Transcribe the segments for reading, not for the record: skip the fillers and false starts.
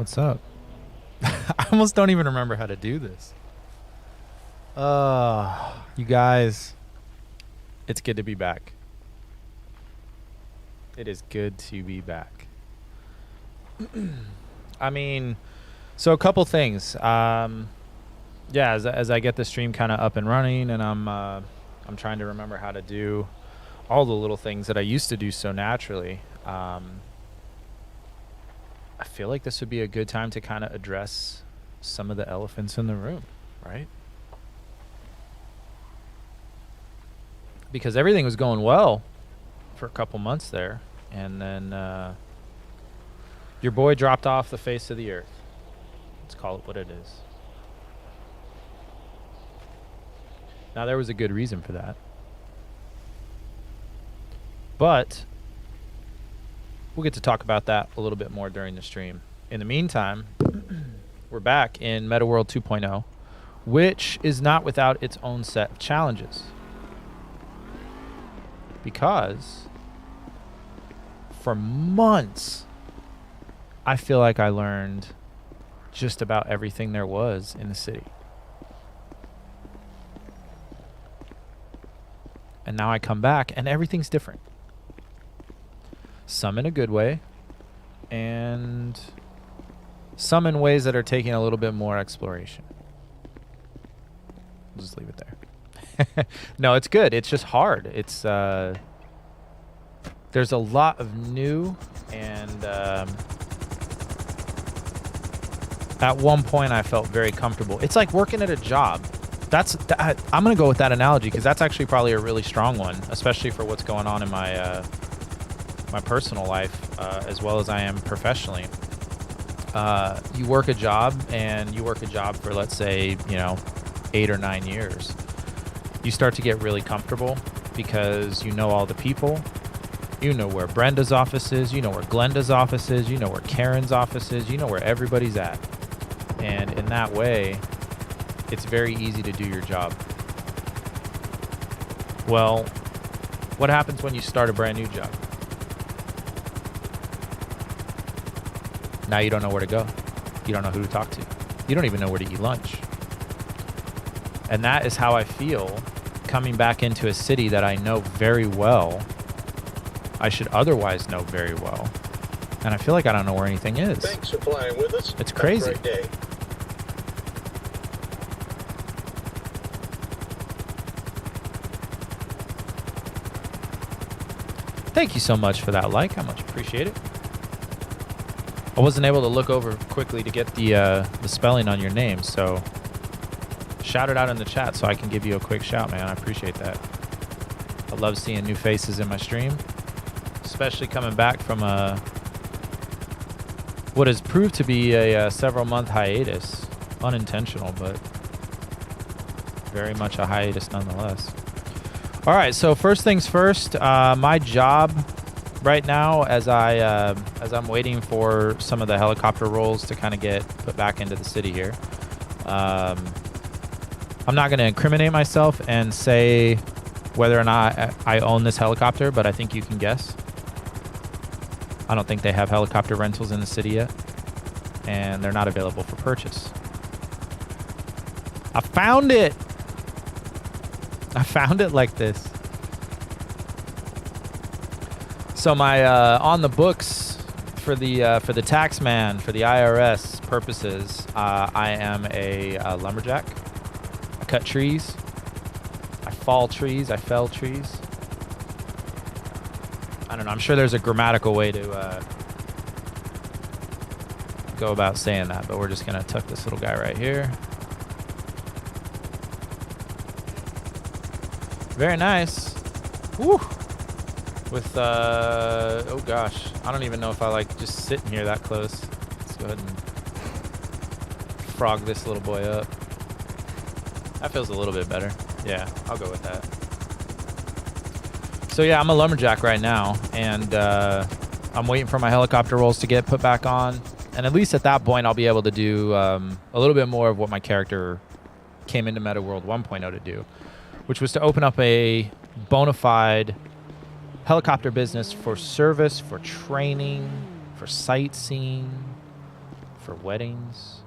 What's up? I almost don't even remember how to do this. You guys, it's good to be back. It is good to be back. I mean, so a couple things. Yeah, as I get the stream kind of up and running, and I'm trying to remember how to do all the little things that I used to do so naturally. I feel like this would be a good time to kind of address some of the elephants in the room, right? Because everything was going well for a couple months there, and then your boy dropped off the face of the earth. Let's call it what it is. Now, there was a good reason for that. But we'll get to talk about that a little bit more during the stream. In the meantime, we're back in MetaWorld 2.0, which is not without its own set of challenges. Because for months, I feel like I learned just about everything there was in the city. And now I come back and everything's different. Some in a good way, and some in ways that are taking a little bit more exploration. We'll just leave it there. No, it's good. It's just hard. It's there's a lot of new, and at one point I felt very comfortable. It's like working at a job. I'm gonna go with that analogy because that's actually probably a really strong one, especially for what's going on in my my personal life as well as I am professionally. You work a job, and you work a job for, let's say, 8 or 9 years. You start to get really comfortable because you know all the people. You know where Brenda's office is. You know where Glenda's office is. You know where Karen's office is. You know where everybody's at. And in that way, it's very easy to do your job. Well, what happens when you start a brand new job? Now you don't know where to go. You don't know who to talk to. You don't even know where to eat lunch. And that is how I feel coming back into a city that I know very well. I should otherwise know very well. And I feel like I don't know where anything is. Thanks for flying with us. It's crazy. Have a great day. Thank you so much for that like. I much appreciate it. I wasn't able to look over quickly to get the spelling on your name, so shout it out in the chat so I can give you a quick shout, man. I appreciate that. I love seeing new faces in my stream, especially coming back from what has proved to be a several-month hiatus. Unintentional, but very much a hiatus nonetheless. All right, so first things first, my job right now, as I'm waiting for some of the helicopter rolls to kind of get put back into the city here, I'm not going to incriminate myself and say whether or not I own this helicopter, but I think you can guess. I don't think they have helicopter rentals in the city yet, and they're not available for purchase. I found it! I found it like this. So my on the books for the tax man, for the IRS purposes, I am a lumberjack. I cut trees. I fall trees. I fell trees. I don't know. I'm sure there's a grammatical way to go about saying that, but we're just gonna tuck this little guy right here. Very nice. Woo! With, oh gosh. I don't even know if I like just sitting here that close. Let's go ahead and frog this little boy up. That feels a little bit better. Yeah, I'll go with that. So yeah, I'm a lumberjack right now, and I'm waiting for my helicopter rolls to get put back on. And at least at that point, I'll be able to do a little bit more of what my character came into MetaWorld 1.0 to do, which was to open up a bona fide helicopter business for service, for training, for sightseeing, for weddings.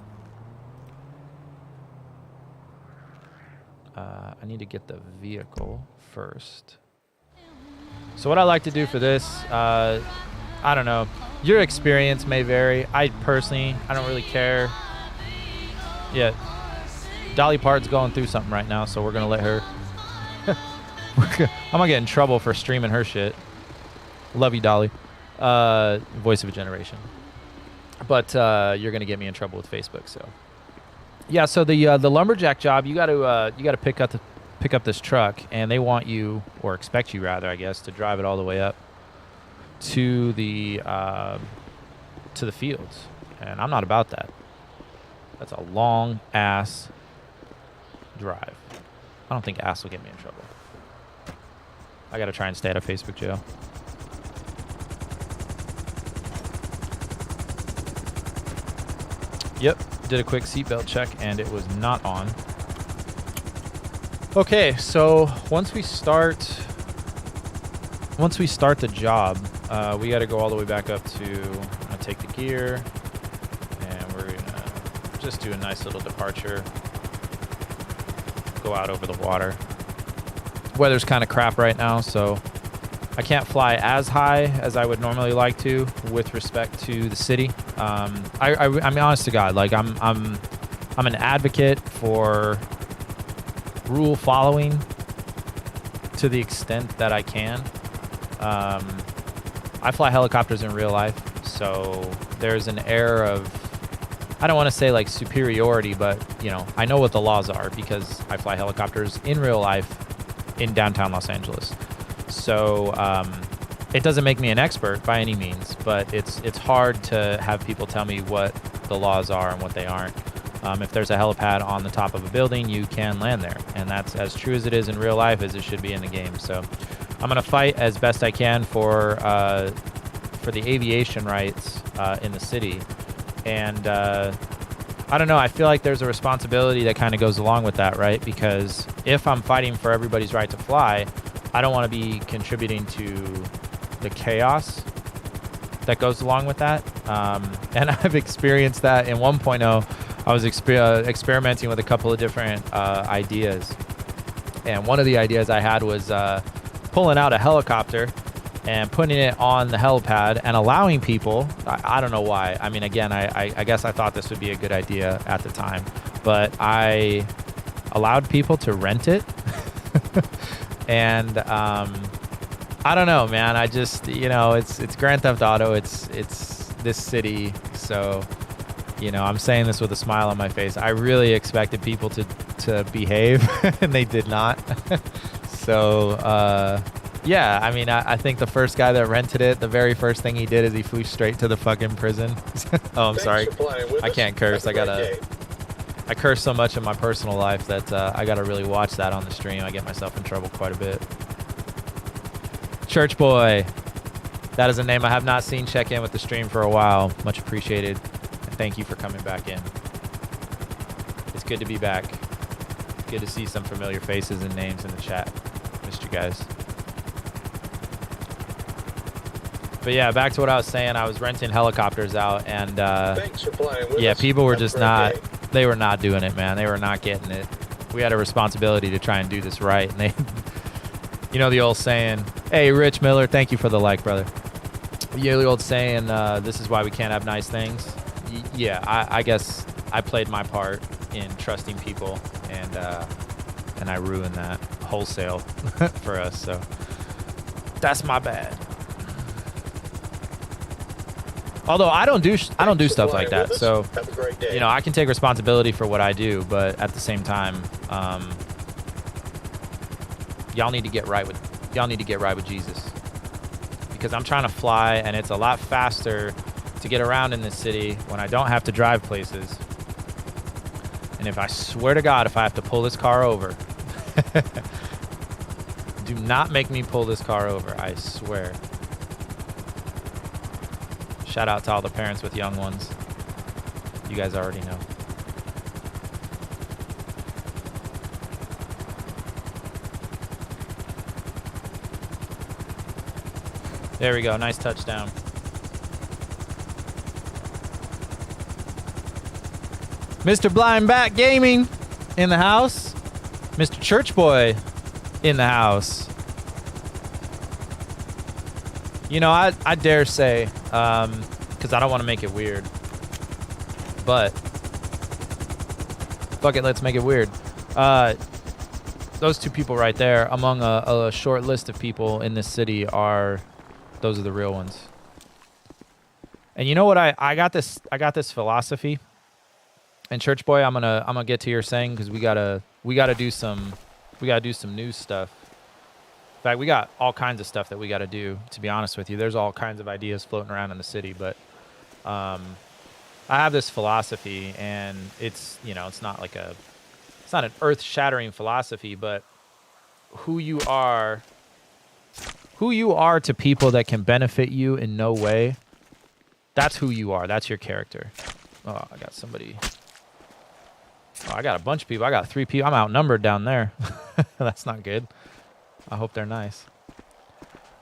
I need to get the vehicle first. So what I like to do for this, I don't know. Your experience may vary. I don't really care. Yeah, Dolly Part's going through something right now, so we're gonna let her. I'm gonna get in trouble for streaming her shit. Love you, Dolly. Voice of a generation. But you're gonna get me in trouble with Facebook. So yeah. So the lumberjack job, you got to pick up this truck, and they want you, or expect you rather, I guess, to drive it all the way up to the fields, and I'm not about that. That's a long ass drive. I don't think ass will get me in trouble. I gotta try and stay out of Facebook jail. Yep, did a quick seatbelt check and it was not on. Okay, so once we start the job, we gotta go all the way back up to, I'm gonna take the gear and we're gonna just do a nice little departure. Go out over the water. Weather's kind of crap right now, so I can't fly as high as I would normally like to with respect to the city. I mean, honest to God, like I'm an advocate for rule following to the extent that I can. I fly helicopters in real life, so there's an air of, I don't want to say like superiority, but you know, I know what the laws are because I fly helicopters in real life in downtown Los Angeles. So it doesn't make me an expert by any means, but it's hard to have people tell me what the laws are and what they aren't. If there's a helipad on the top of a building, you can land there, and that's as true as it is in real life as it should be in the game. So I'm gonna fight as best I can for the aviation rights in the city, and I don't know, I feel like there's a responsibility that kind of goes along with that, right? Because if I'm fighting for everybody's right to fly, I don't want to be contributing to the chaos that goes along with that. And I've experienced that in 1.0. I was experimenting with a couple of different ideas. And one of the ideas I had was pulling out a helicopter and putting it on the helipad and allowing people, I don't know why. I mean, again, I guess I thought this would be a good idea at the time, but I allowed people to rent it. And I don't know, man. I just, you know, it's Grand Theft Auto. It's this city. So, you know, I'm saying this with a smile on my face. I really expected people to behave, and they did not. So, yeah, I mean, I think the first guy that rented it, the very first thing he did is he flew straight to the fucking prison. Oh, I'm sorry. I can't curse. I curse so much in my personal life that I gotta really watch that on the stream. I get myself in trouble quite a bit. Church Boy. That is a name I have not seen check in with the stream for a while. Much appreciated. And thank you for coming back in. It's good to be back. Good to see some familiar faces and names in the chat. Missed you guys. But yeah, back to what I was saying. I was renting helicopters out, and thanks for playing with us. people were just not. They were not doing it, man. They were not getting it. We had a responsibility to try and do this right, and they, you know, the old saying. Hey, Rich Miller, thank you for the like, brother. You know the old saying, this is why we can't have nice things. Yeah, I guess I played my part in trusting people, and I ruined that wholesale for us. So that's my bad. Although I don't do stuff like that, so you know, I can take responsibility for what I do, but at the same time, y'all need to get right with Jesus, because I'm trying to fly, and it's a lot faster to get around in this city when I don't have to drive places. And if I swear to God, if I have to pull this car over, do not make me pull this car over. I swear. Shout out to all the parents with young ones. You guys already know. There we go. Nice touchdown. Mr. Blind Bat Gaming in the house. Mr. Church Boy in the house. You know, I dare say, because I don't want to make it weird, but fuck it, let's make it weird. Those two people right there, among a short list of people in this city, those are the real ones. And you know what? I got this philosophy. And Church Boy, I'm gonna get to your saying because we gotta do some news stuff. In fact, we got all kinds of stuff that we got to do. To be honest with you, there's all kinds of ideas floating around in the city, but I have this philosophy, and it's not an earth-shattering philosophy, but who you are to people that can benefit you in no way. That's who you are. That's your character. Oh, I got somebody. Oh, I got a bunch of people. I got 3 people. I'm outnumbered down there. That's not good. I hope they're nice.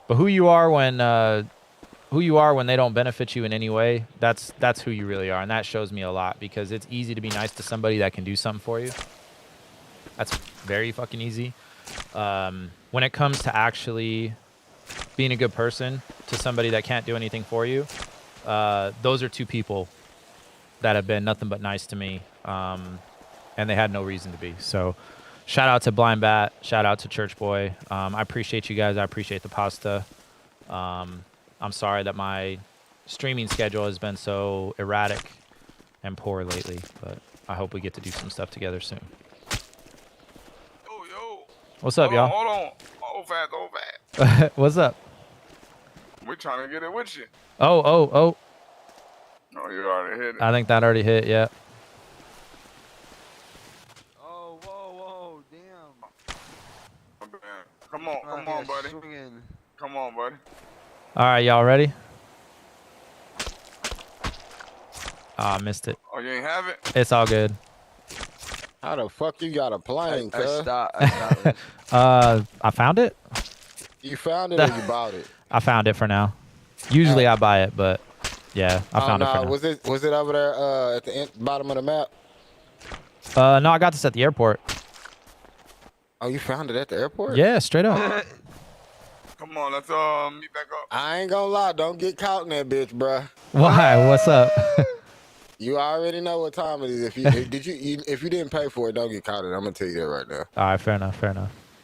But who you are when they don't benefit you in any way, that's who you really are. And that shows me a lot because it's easy to be nice to somebody that can do something for you. That's very fucking easy. When it comes to actually being a good person to somebody that can't do anything for you, those are 2 people that have been nothing but nice to me. And they had no reason to be. So shout out to Blind Bat. Shout out to Church Boy. I appreciate you guys. I appreciate the pasta. I'm sorry that my streaming schedule has been so erratic and poor lately, but I hope we get to do some stuff together soon. Yo. What's up, y'all? Hold on. Hold fast. What's up? We're trying to get it with you. Oh. Oh, you already hit it. I think that already hit, yeah. Whoa, damn. Come on, buddy. Swinging. Come on, buddy. All right, y'all ready? Oh, I missed it. Oh, you ain't have it? It's all good. How the fuck you got a plane, I cuz? stopped. I found it? You found it or you bought it? I found it for now. Usually I buy it, but yeah, I found it for now. Was it over there at the bottom of the map? No, I got this at the airport. Oh, you found it at the airport? Yeah, straight up. Come on, let's meet back up. I ain't gonna lie, don't get caught in that bitch, bruh. Why? What's up? You already know what time it is. If you didn't pay for it, don't get caught in it. I'm gonna tell you that right now. All right, fair enough.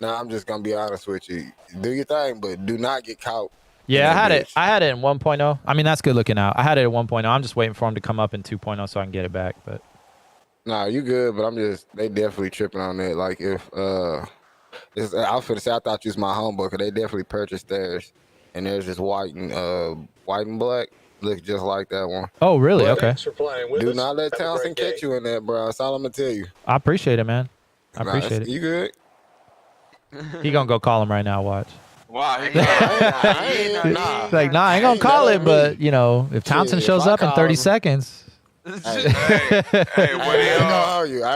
Nah, I'm just gonna be honest with you. Do your thing, but do not get caught. Yeah, I had it in 1.0. I mean, that's good looking out. I had it at 1.0. I'm just waiting for them to come up in 2.0 so I can get it back. But nah, you good, but they definitely tripping on that. Like if I was finna say I thought you was my homeboy, cause they definitely purchased theirs, and theirs is white and black. Looks just like that one. Oh, really? Well, Okay. thanks for playing with Do us. not let Have a Townsend great catch you in that, bro. That's all I'm gonna tell you. I appreciate it, man. I appreciate it. You good? He gonna go call him right now. Watch. Wow. Like, nah, I ain't gonna call it, but if Townsend shows up in 30 seconds. I ain't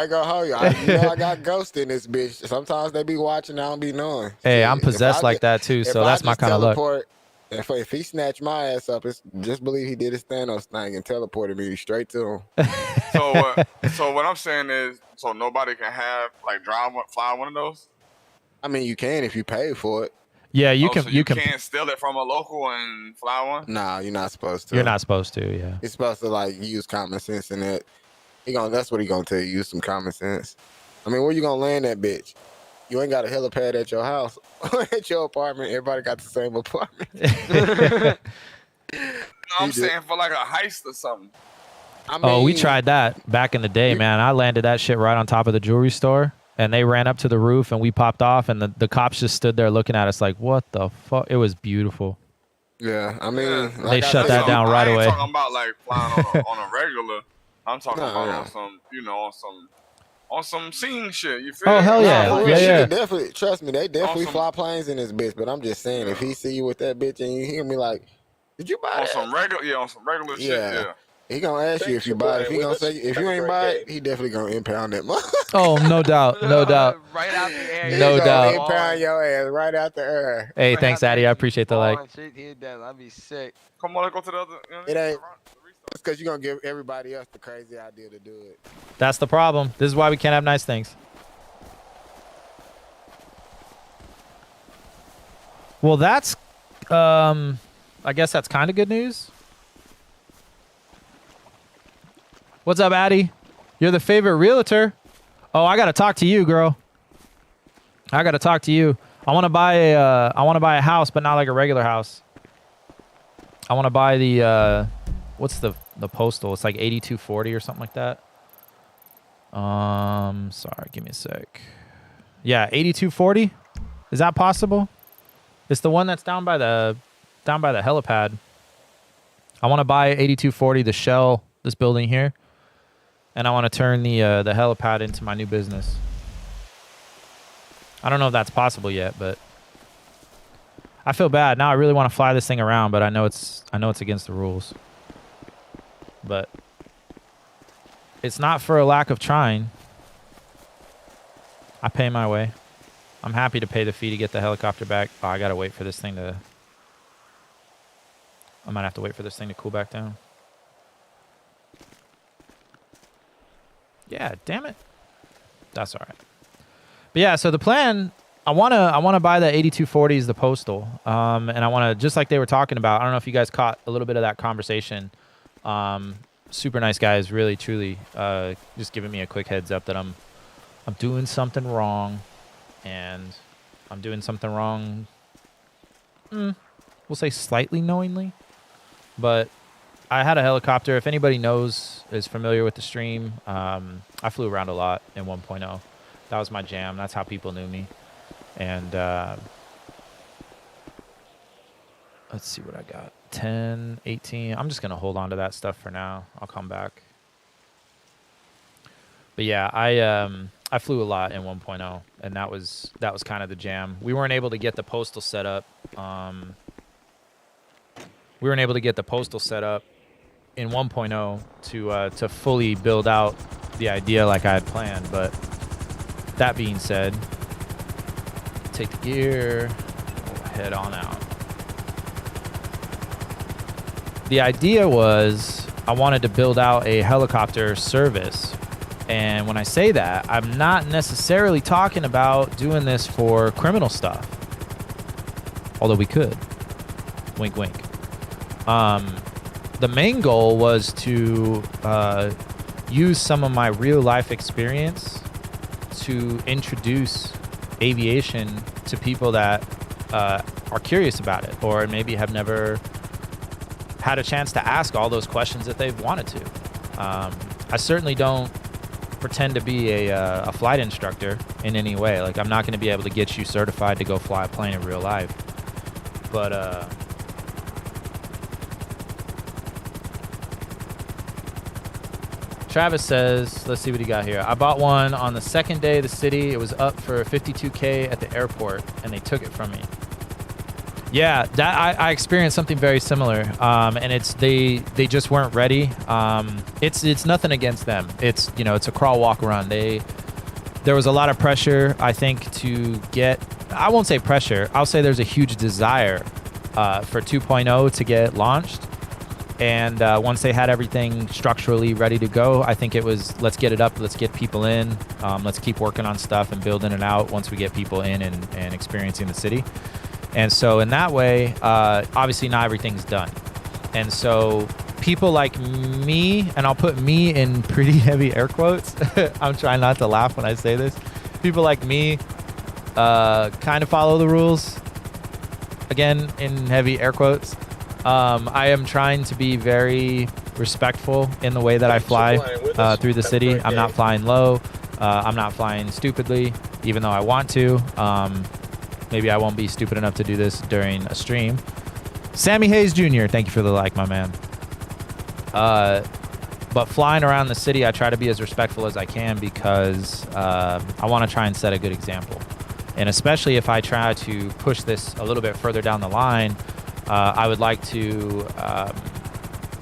gonna hold you. I got ghost in this bitch. Sometimes they be watching, I don't be knowing. Hey, I'm possessed like that too, so that's my kind of luck. If he snatched my ass up, just believe he did his Thanos thing and teleported me straight to him. So what I'm saying is, so nobody can fly one of those? I mean, you can if you pay for it. Yeah, you So can. you can't steal it from a local and fly one? Nah, you're not supposed to. You're not supposed to. Yeah. You're supposed to use common sense in that. That's what he gonna tell you. Use some common sense. I mean, where you gonna land that bitch? You ain't got a helipad at your house, at your apartment. Everybody got the same apartment. No, I'm saying for like a heist or something. I mean, We tried that back in the day, man. I landed that shit right on top of the jewelry store, and they ran up to the roof, and we popped off, and the cops just stood there looking at us like, what the fuck? It was beautiful. Yeah, I mean, they shut that down right away. I'm talking about flying on a regular. I'm talking about on some scene shit. You feel? Oh, hell yeah. Yeah. Definitely, trust me, they definitely fly planes in this bitch. But I'm just saying, if he see you with that bitch and you hear me like, did you buy that? On some regular shit, yeah. He gonna ask you if you buy it. If he gonna say if you ain't buy it, he definitely gonna impound that money. Oh, no doubt. No doubt. Right out the air. No doubt. Impound your ass right out the air. Hey, thanks, Addy. I appreciate the like. I'd be sick. Come on, let's go to the other. It ain't. It's because you're gonna give everybody else the crazy idea to do it. That's the problem. This is why we can't have nice things. Well, that's, I guess that's kind of good news. What's up, Addie? You're the favorite realtor. Oh, I gotta talk to you, girl. I gotta talk to you. I want to buy a house, but not like a regular house. I want to buy the what's the postal? It's like 8240 or something like that. Sorry, give me a sec. Yeah, 8240. Is that possible? It's the one that's down by the helipad. I want to buy 8240, the shell, this building here, and I want to turn the helipad into my new business. I don't know if that's possible yet, but I feel bad. Now I really want to fly this thing around, but I know it's against the rules. But it's not for a lack of trying. I pay my way. I'm happy to pay the fee to get the helicopter back. Oh, I gotta wait for this thing to... I might have to wait for this thing to cool back down. Yeah, damn it. That's all right. But yeah, so the plan, I wanna buy the 8240s, the postal, and I wanna, just like they were talking about. I don't know if you guys caught a little bit of that conversation. Super nice guys, really, truly, just giving me a quick heads up that I'm doing something wrong, and I'm doing something wrong. We'll say slightly knowingly, but I had a helicopter. If anybody is familiar with the stream, I flew around a lot in 1.0. That was my jam. That's how people knew me. And let's see what I got. 10, 18. I'm just going to hold on to that stuff for now. I'll come back. But yeah, I flew a lot in 1.0, and that was kind of the jam. We weren't able to get the postal set up. We weren't able to get the postal set up in 1.0 to fully build out the idea like I had planned, but that being said, take the gear, we'll head on out. The idea was I wanted to build out a helicopter service. And when I say that, I'm not necessarily talking about doing this for criminal stuff. Although we could. Wink, wink. The main goal was to use some of my real life experience to introduce aviation to people that are curious about it, or maybe have never had a chance to ask all those questions that they've wanted to. I certainly don't pretend to be a flight instructor in any way. Like, I'm not going to be able to get you certified to go fly a plane in real life. But Travis says, let's see what he got here. I bought one on the second day of the city. It was up for $52K at the airport, and they took it from me. Yeah, that I experienced something very similar, and it's they just weren't ready. It's nothing against them. It's a crawl, walk, run. There was a lot of pressure, I think, to get. I won't say pressure. I'll say there's a huge desire for 2.0 to get launched. And once they had everything structurally ready to go, I think it was, let's get it up, let's get people in, let's keep working on stuff and building it out once we get people in and experiencing the city. And so in that way, obviously not everything's done. And so people like me, and I'll put me in pretty heavy air quotes. I'm trying not to laugh when I say this. People like me kind of follow the rules. Again, in heavy air quotes. I am trying to be very respectful in the way that I fly through the city. I'm not flying low. I'm not flying stupidly, even though I want to. Maybe I won't be stupid enough to do this during a stream. Sammy Hayes Jr., thank you for the like, my man. But flying around the city, I try to be as respectful as I can because I want to try and set a good example. And especially if I try to push this a little bit further down the line, I would like to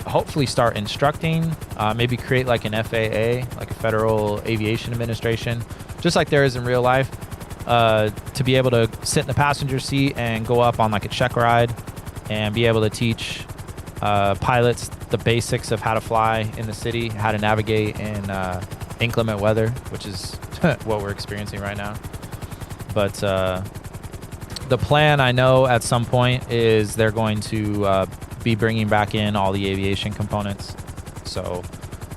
hopefully start instructing, maybe create like an FAA, like a Federal Aviation Administration, just like there is in real life, to be able to sit in the passenger seat and go up on like a check ride and be able to teach pilots the basics of how to fly in the city, how to navigate in inclement weather, which is what we're experiencing right now. But the plan, I know at some point, is they're going to be bringing back in all the aviation components. So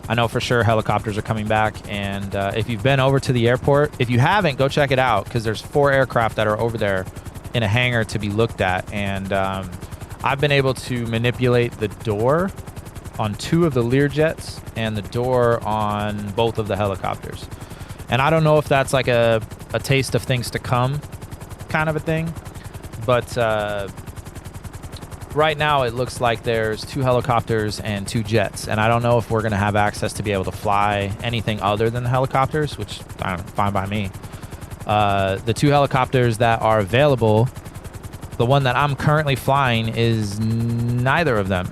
I know for sure helicopters are coming back. And if you've been over to the airport, if you haven't, go check it out, because there's 4 aircraft that are over there in a hangar to be looked at. And I've been able to manipulate the door on 2 of the Learjets and the door on both of the helicopters. And I don't know if that's like a taste of things to come kind of a thing. But right now it looks like there's 2 helicopters and 2 jets. And I don't know if we're going to have access to be able to fly anything other than the helicopters, which I don't know, fine by me. The 2 helicopters that are available, the one that I'm currently flying is neither of them.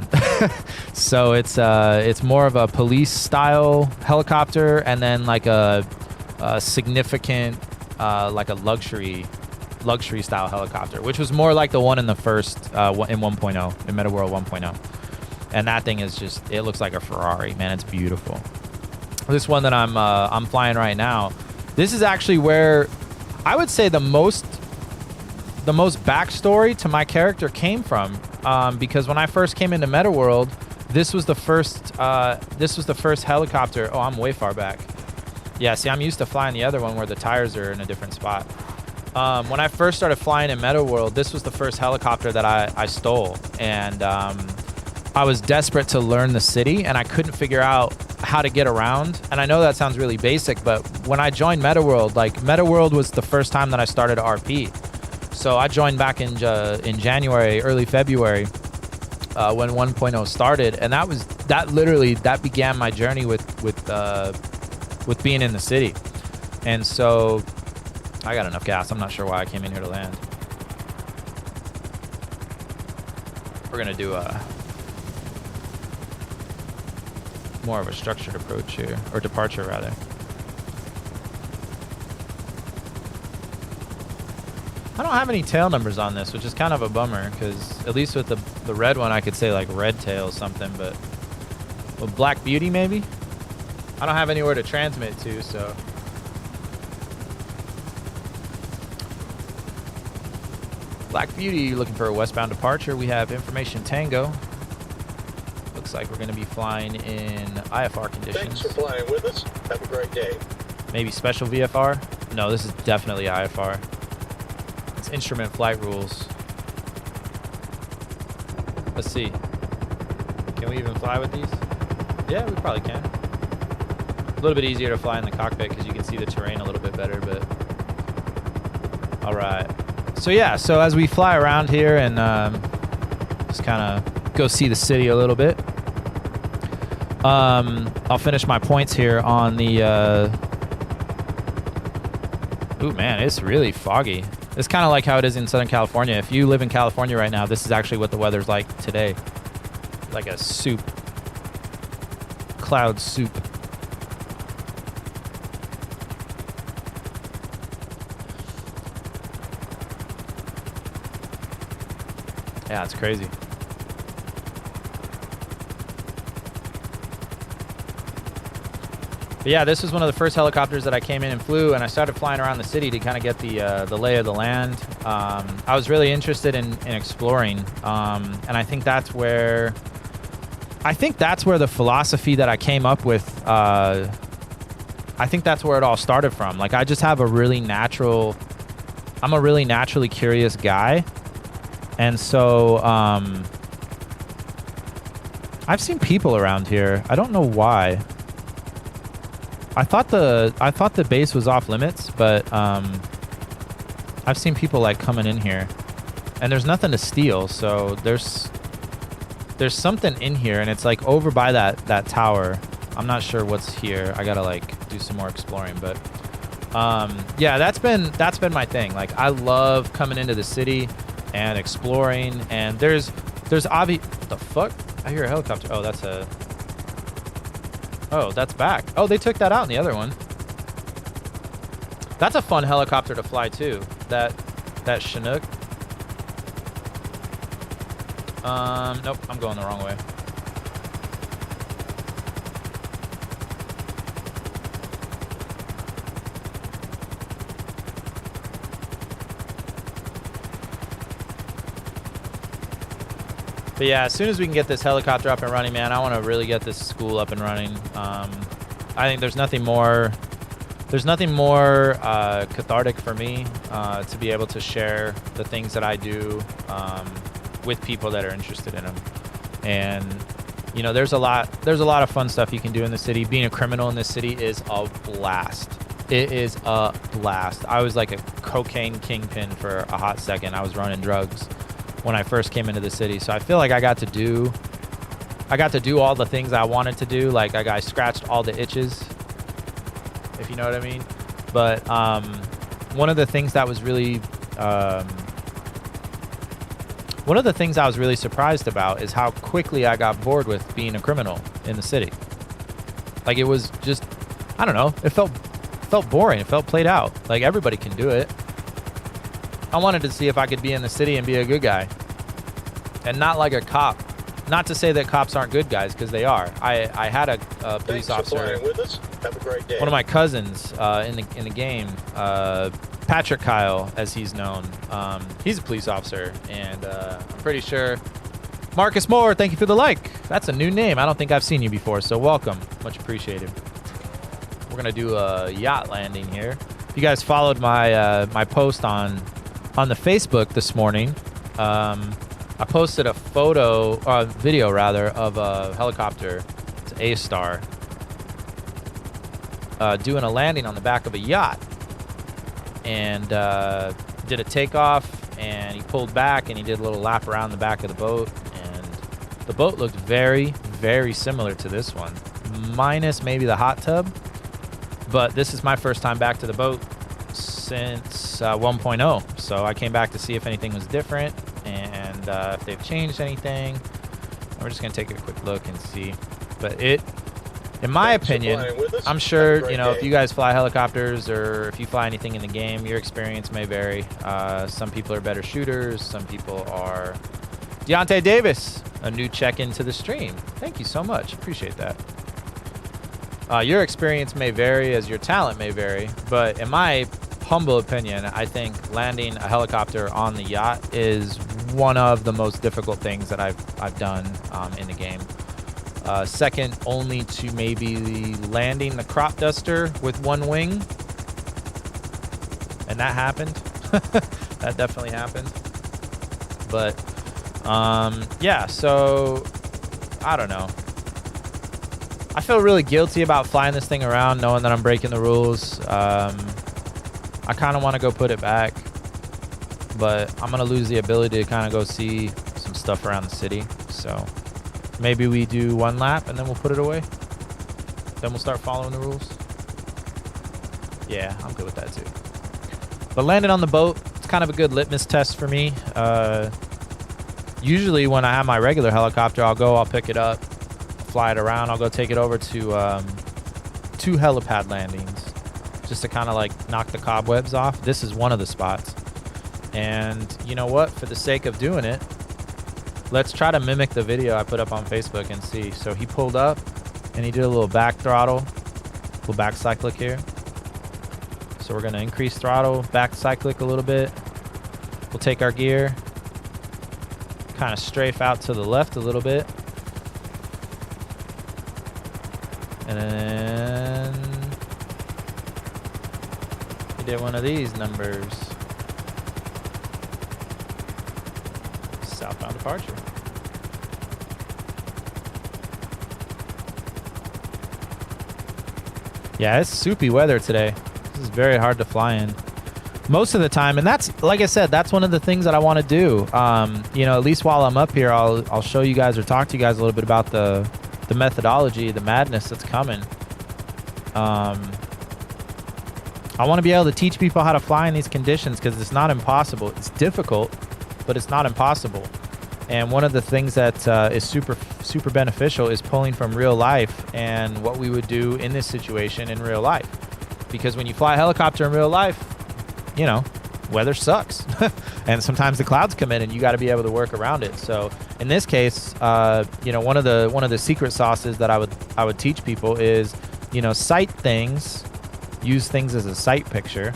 So it's more of a police style helicopter, and then like a significant like a luxury style helicopter, which was more like the one in the first in 1.0, in MetaWorld 1.0. And that thing is just, it looks like a Ferrari, man. It's beautiful. This one that I'm flying right now, this is actually where I would say the most backstory to my character came from, because when I first came into MetaWorld, this was the first helicopter. Oh, I'm way far back. Yeah, see, I'm used to flying the other one where the tires are in a different spot. When I first started flying in MetaWorld, this was the first helicopter that I stole. And I was desperate to learn the city, and I couldn't figure out how to get around. And I know that sounds really basic, but when I joined MetaWorld, like MetaWorld was the first time that I started RP. So I joined back in January, early February, when 1.0 started, and that began my journey with being in the city. And so I got enough gas. I'm not sure why I came in here to land. We're gonna do more of a structured approach here, or departure rather. I don't have any tail numbers on this, which is kind of a bummer, because at least with the red one, I could say like red tail something, but with Black Beauty maybe? I don't have anywhere to transmit to, so. Black Beauty, looking for a westbound departure. We have information Tango. Looks like we're going to be flying in IFR conditions. Thanks for flying with us. Have a great day. Maybe special VFR? No, this is definitely IFR. It's instrument flight rules. Let's see. Can we even fly with these? Yeah, we probably can. A little bit easier to fly in the cockpit because you can see the terrain a little bit better, but all right. So yeah, so as we fly around here and just kind of go see the city a little bit, I'll finish my points here on the ooh man, it's really foggy. It's kind of like how it is in Southern California. If you live in California right now, this is actually what the weather's like today. Like a soup. Cloud soup. Yeah, it's crazy. But yeah, this was one of the first helicopters that I came in and flew, and I started flying around the city to kind of get the lay of the land. I was really interested in exploring, and I think that's where the philosophy that I came up with, I think that's where it all started from. Like, I just have I'm a really naturally curious guy. And so, I've seen people around here. I don't know why. I thought the base was off limits, but I've seen people like coming in here, and there's nothing to steal. So there's something in here, and it's like over by that tower. I'm not sure what's here. I gotta like do some more exploring, but yeah, that's been my thing. Like, I love coming into the city and exploring, and there's obvious. What the fuck? I hear a helicopter. Oh, that's back. Oh, they took that out in the other one. That's a fun helicopter to fly too. That Chinook. Nope, I'm going the wrong way. But yeah, as soon as we can get this helicopter up and running, man, I want to really get this school up and running. I think there's nothing more cathartic for me to be able to share the things that I do with people that are interested in them. And you know, there's a lot of fun stuff you can do in the city. Being a criminal in this city is a blast. It is a blast. I was like a cocaine kingpin for a hot second. I was running drugs when I first came into the city, so I feel like I got to do all the things I wanted to do. Like I scratched all the itches, if you know what I mean. But one of the things I was really surprised about is how quickly I got bored with being a criminal in the city. Like it was just, I don't know, it felt boring. It felt played out. Like everybody can do it. I wanted to see if I could be in the city and be a good guy and not like a cop. Not to say that cops aren't good guys, because they are. I had a police officer, With us. Have a great day. one of my cousins in the game, Patrick Kyle, as he's known. He's a police officer, and I'm pretty sure. Marcus Moore, thank you for the like. That's a new name. I don't think I've seen you before, so welcome. Much appreciated. We're gonna do a yacht landing here. If you guys followed my my post on the Facebook this morning, I posted a video rather, of a helicopter. It's an A-Star doing a landing on the back of a yacht, and did a takeoff, and he pulled back and he did a little lap around the back of the boat, and the boat looked very, very similar to this one, minus maybe the hot tub. But this is my first time back to the boat since 1.0, so I came back to see if anything was different and if they've changed anything. We're just gonna take a quick look and see. But it, in my opinion, I'm sure, you know, if you guys fly helicopters or if you fly anything in the game, your experience may vary. Some people are better shooters, some people are. Deontay Davis, a new check-in to the stream. Thank you so much, appreciate that. Your experience may vary as your talent may vary, but in my humble opinion, I think landing a helicopter on the yacht is one of the most difficult things that I've done in the game. Second only to maybe landing the crop duster with one wing, and that happened. That definitely happened. But yeah, so I don't know. I feel really guilty about flying this thing around, knowing that I'm breaking the rules. I kind of want to go put it back, but I'm going to lose the ability to kind of go see some stuff around the city. So maybe we do one lap and then we'll put it away. Then we'll start following the rules. Yeah, I'm good with that too. But landing on the boat, it's kind of a good litmus test for me. Usually when I have my regular helicopter, I'll pick it up, fly it around. I'll go take it over to 2 helipad landings just to kind of like knock the cobwebs off. This is one of the spots. And you know what? For the sake of doing it, let's try to mimic the video I put up on Facebook and see. So he pulled up and he did a little back throttle, little back cyclic here. So we're going to increase throttle, back cyclic a little bit. We'll take our gear, kind of strafe out to the left a little bit. And then we did one of these numbers. Southbound departure. Yeah, it's soupy weather today. This is very hard to fly in most of the time, and that's, like I said, that's one of the things that I want to do. You know, at least while I'm up here, I'll show you guys or talk to you guys a little bit about the methodology, the madness that's coming. I want to be able to teach people how to fly in these conditions, because it's not impossible. It's difficult, but it's not impossible. And one of the things that is super beneficial is pulling from real life and what we would do in this situation in real life. Because when you fly a helicopter in real life, you know, weather sucks. And sometimes the clouds come in and you got to be able to work around it. So in this case, you know, one of the secret sauces that I would teach people is, you know, sight things, use things as a sight picture.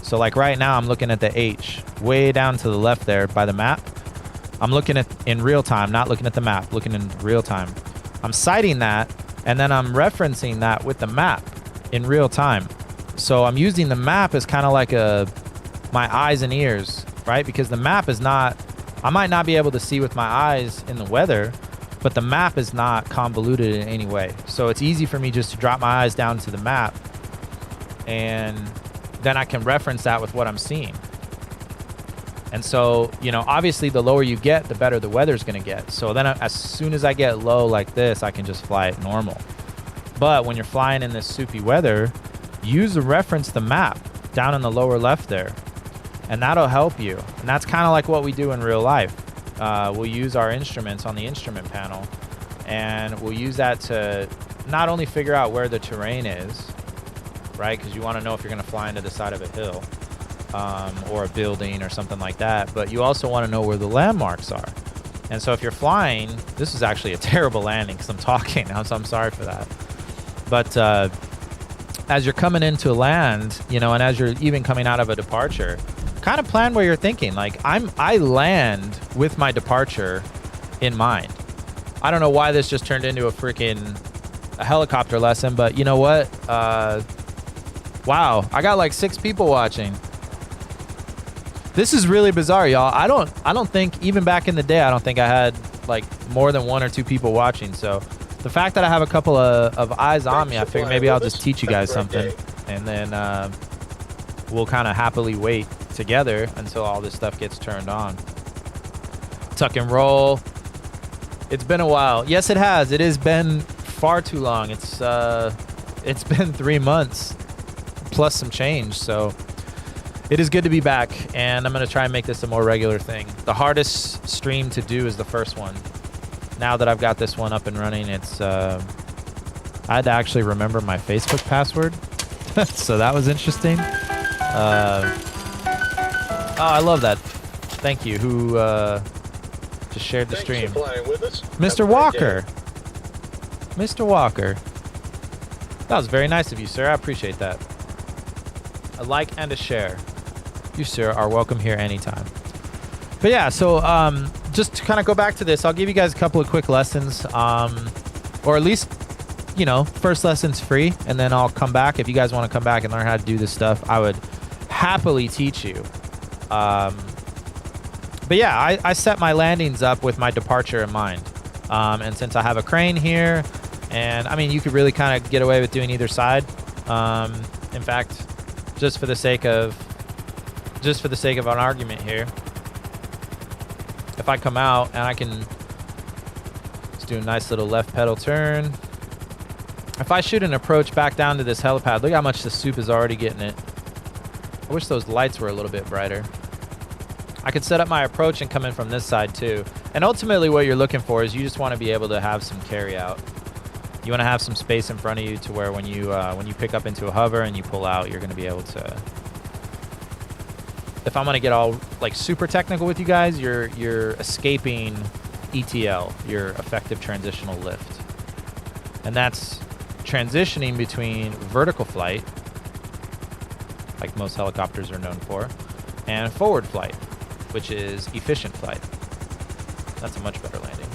So like right now I'm looking at the H way down to the left there by the map. I'm looking at in real time, not looking at the map, looking in real time. I'm sighting that, and then I'm referencing that with the map in real time. So I'm using the map as kind of like my eyes and ears, right? Because the map is not, I might not be able to see with my eyes in the weather, but the map is not convoluted in any way. So it's easy for me just to drop my eyes down to the map, and then I can reference that with what I'm seeing. And so, you know, obviously the lower you get, the better the weather's going to get. So then as soon as I get low like this, I can just fly it normal. But when you're flying in this soupy weather, use the reference the map down in the lower left there, and that'll help you. And that's kind of like what we do in real life. We'll use our instruments on the instrument panel, and we'll use that to not only figure out where the terrain is, right? Because you want to know if you're going to fly into the side of a hill. Or a building or something like that, but you also want to know where the landmarks are. And so if you're flying, this is actually a terrible landing because I'm talking now, so I'm sorry for that. But as you're coming into land, you know, and as you're even coming out of a departure, kind of plan where you're thinking. Like I land with my departure in mind. I don't know why this just turned into a helicopter lesson, but you know what? Wow, I got like 6 people watching. This is really bizarre, y'all. I don't think, even back in the day, I don't think I had like more than 1 or 2 people watching. So the fact that I have a couple of eyes on me, I figured maybe I'll just teach you guys something, and then we'll kind of happily wait together until all this stuff gets turned on. Tuck and roll. It's been a while. Yes, it has. It has been far too long. It's been 3 months plus some change. So it is good to be back, and I'm going to try and make this a more regular thing. The hardest stream to do is the first one. Now that I've got this one up and running, it's I had to actually remember my Facebook password. So that was interesting. Oh, I love that. Thank you. Who just shared the stream. Thanks for flying with us. Mr. Walker. Mr. Walker. That was very nice of you, sir. I appreciate that. A like and a share. You, sir, are welcome here anytime. But yeah, so just to kind of go back to this, I'll give you guys a couple of quick lessons, or at least, you know, first lesson's free, and then I'll come back. If you guys want to come back and learn how to do this stuff, I would happily teach you. But yeah, I set my landings up with my departure in mind. And since I have a crane here, and I mean, you could really kind of get away with doing either side. In fact, just for the sake of an argument here, if I come out and I can just do a nice little left pedal turn. If I shoot an approach back down to this helipad, look how much the soup is already getting it. I wish those lights were a little bit brighter. I could set up my approach and come in from this side too. And ultimately what you're looking for is you just want to be able to have some carry out. You want to have some space in front of you to where when you pick up into a hover and you pull out, you're going to be able to. If I'm going to get all like super technical with you guys, you're escaping ETL, your effective transitional lift. And that's transitioning between vertical flight, like most helicopters are known for, and forward flight, which is efficient flight. That's a much better landing.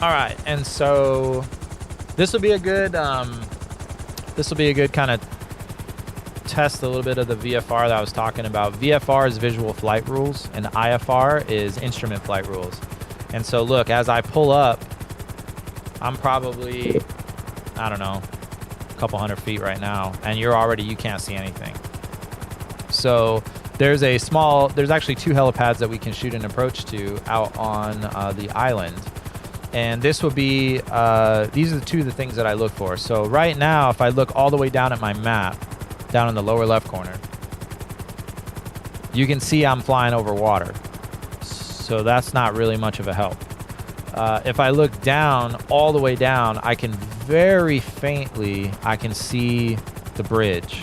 All right, and so this will be a good kind of test a little bit of the VFR that I was talking about. VFR is visual flight rules, and IFR is instrument flight rules. And so look, as I pull up, I'm probably, I don't know, a couple hundred feet right now, and you can't see anything. So there's actually 2 helipads that we can shoot an approach to out on the island. And this will be, these are the 2 of the things that I look for. So right now, if I look all the way down at my map, down in the lower left corner, you can see I'm flying over water. So that's not really much of a help. If I look down, all the way down, I can very faintly, I can see the bridge.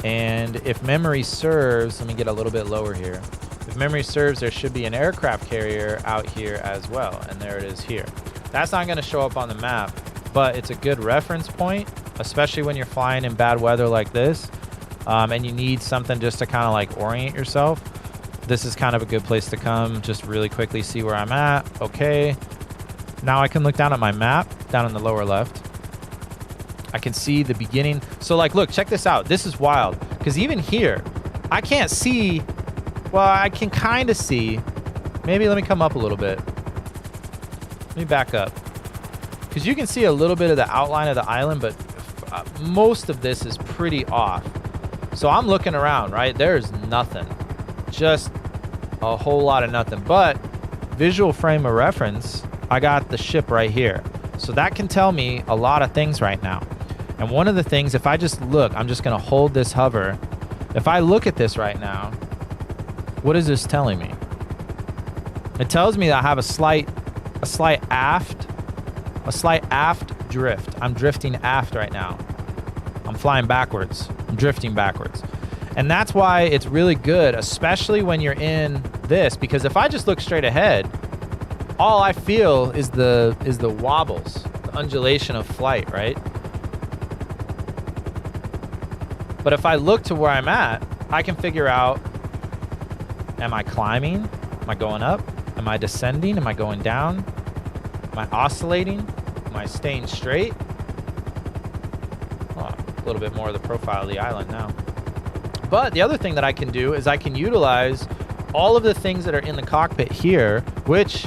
And if memory serves, let me get a little bit lower here. If memory serves, there should be an aircraft carrier out here as well. And there it is here. That's not going to show up on the map, but it's a good reference point, especially when you're flying in bad weather like this. And you need something just to kind of like orient yourself. This is kind of a good place to come, just really quickly see where I'm at. Okay. Now I can look down at my map, down in the lower left. I can see the beginning. So like, look, check this out. This is wild. Because even here, I can't see. Well, I can kind of see. Maybe let me come up a little bit. Let me back up. Because you can see a little bit of the outline of the island, but most of this is pretty off. So I'm looking around, right? There's nothing. Just a whole lot of nothing. But visual frame of reference, I got the ship right here. So that can tell me a lot of things right now. And one of the things, if I just look, I'm just going to hold this hover. If I look at this right now, what is this telling me? It tells me that I have a slight aft drift. I'm drifting aft right now. I'm flying backwards. I'm drifting backwards. And that's why it's really good, especially when you're in this, because if I just look straight ahead, all I feel is the wobbles, the undulation of flight, right? But if I look to where I'm at, I can figure out, am I climbing? Am I going up? Am I descending? Am I going down? Am I oscillating? Am I staying straight? Oh, a little bit more of the profile of the island now. But the other thing that I can do is I can utilize all of the things that are in the cockpit here, which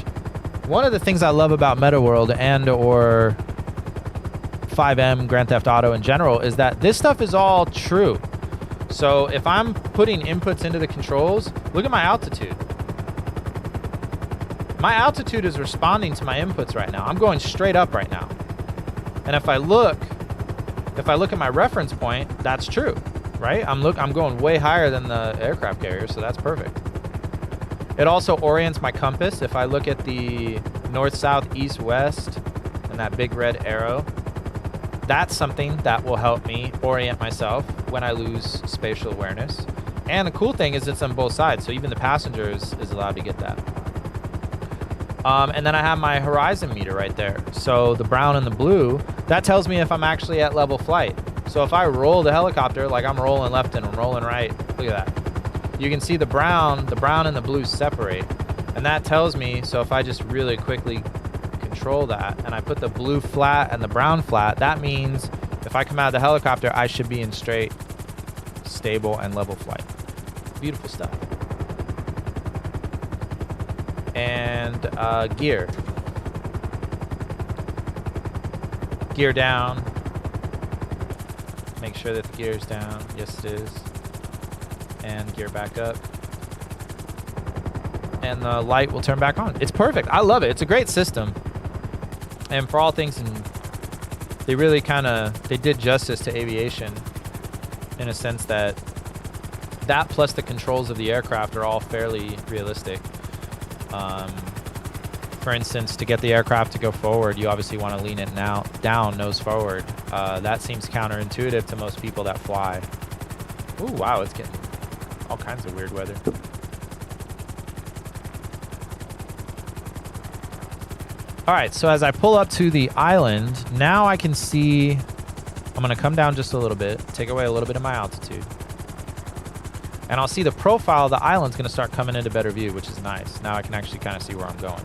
one of the things I love about MetaWorld and or FIVEM, Grand Theft Auto in general, is that this stuff is all true. So if I'm putting inputs into the controls, look at my altitude. My altitude is responding to my inputs right now. I'm going straight up right now. And if I look at my reference point, that's true. Right? I'm going way higher than the aircraft carrier, so that's perfect. It also orients my compass. If I look at the north, south, east, west, and that big red arrow, that's something that will help me orient myself when I lose spatial awareness. And the cool thing is it's on both sides, so even the passenger is allowed to get that. And then I have my horizon meter right there. So the brown and the blue, that tells me if I'm actually at level flight. So if I roll the helicopter, like I'm rolling left and I'm rolling right, look at that. You can see the brown and the blue separate. And that tells me, so if I just really quickly control that and I put the blue flat and the brown flat, that means if I come out of the helicopter, I should be in straight, stable, and level flight. Beautiful stuff. And gear. Gear down. Make sure that the gear is down. Yes, it is. And gear back up. And the light will turn back on. It's perfect. I love it. It's a great system. And for all things, they really they did justice to aviation in a sense that plus the controls of the aircraft are all fairly realistic. For instance, to get the aircraft to go forward, you obviously want to lean it down, nose forward. That seems counterintuitive to most people that fly. Ooh, wow, it's getting all kinds of weird weather. All right, so as I pull up to the island, now I can see, I'm going to come down just a little bit, take away a little bit of my altitude. And I'll see the profile of the island's going to start coming into better view, which is nice. Now I can actually kind of see where I'm going.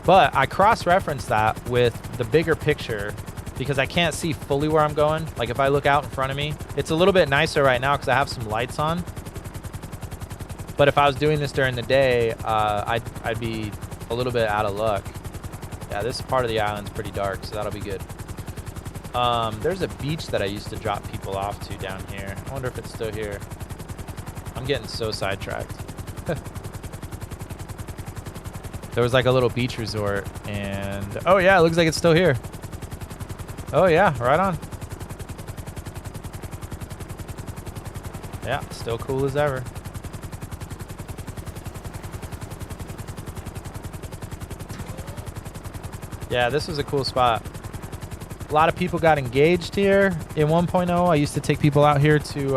But I cross-reference that with the bigger picture because I can't see fully where I'm going. Like if I look out in front of me, it's a little bit nicer right now because I have some lights on. But if I was doing this during the day, I'd be a little bit out of luck. Yeah, this part of the island's pretty dark, so that'll be good. There's a beach that I used to drop people off to down here. I wonder if it's still here. I'm getting so sidetracked. There was like a little beach resort and oh yeah, it looks like it's still here. Oh yeah, right on. Yeah, still cool as ever. Yeah, this was a cool spot. A lot of people got engaged here in 1.0. I used to take people out here to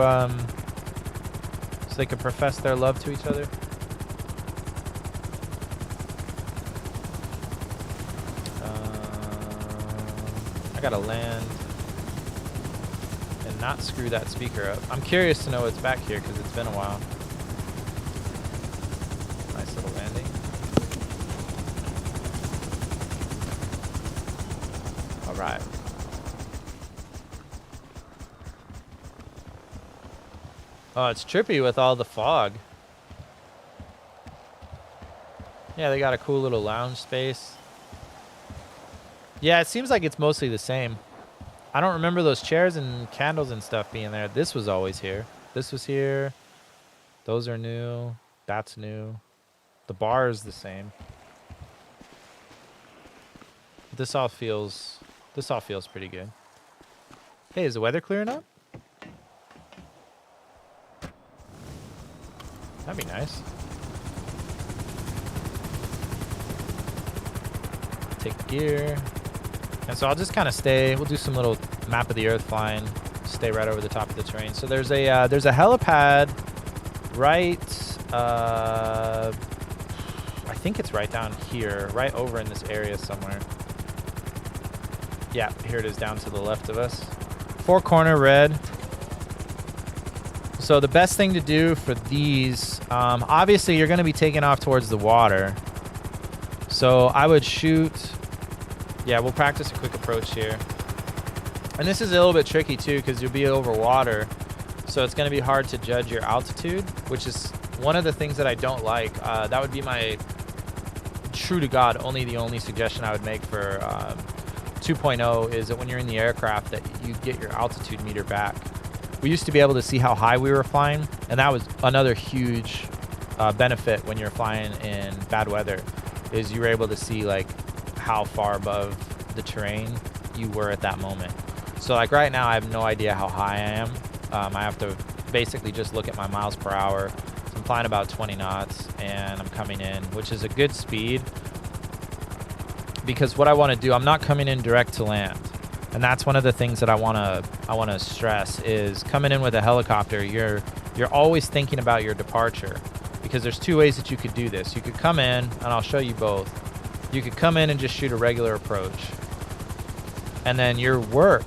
so they could profess their love to each other. I gotta land and not screw that speaker up. I'm curious to know what's back here because it's been a while. Nice little landing. All right. Oh, it's trippy with all the fog. Yeah, they got a cool little lounge space. Yeah, it seems like it's mostly the same. I don't remember those chairs and candles and stuff being there. This was always here. This was here. Those are new. That's new. The bar is the same. This all feels pretty good. Hey, is the weather clearing up? That'd be nice. Take the gear. And so I'll just kind of stay. We'll do some little map of the earth flying. Stay right over the top of the terrain. So there's a helipad right. I think it's right down here, right over in this area somewhere. Yeah, here it is down to the left of us. 4-corner red. So the best thing to do for these, obviously you're going to be taking off towards the water. So I would shoot. Yeah, we'll practice a quick approach here. And this is a little bit tricky too because you'll be over water. So it's going to be hard to judge your altitude, which is one of the things that I don't like. That would be my true to God, the only suggestion I would make for 2.0 is that when you're in the aircraft that you get your altitude meter back. We used to be able to see how high we were flying, and that was another huge benefit when you're flying in bad weather, is you were able to see like how far above the terrain you were at that moment. So like right now I have no idea how high I am. I have to basically just look at my miles per hour. So I'm flying about 20 knots and I'm coming in, which is a good speed because what I want to do, I'm not coming in direct to land. And that's one of the things that I want to stress is coming in with a helicopter, you're always thinking about your departure because there's two ways that you could do this. You could come in, and I'll show you both. You could come in and just shoot a regular approach. And then your work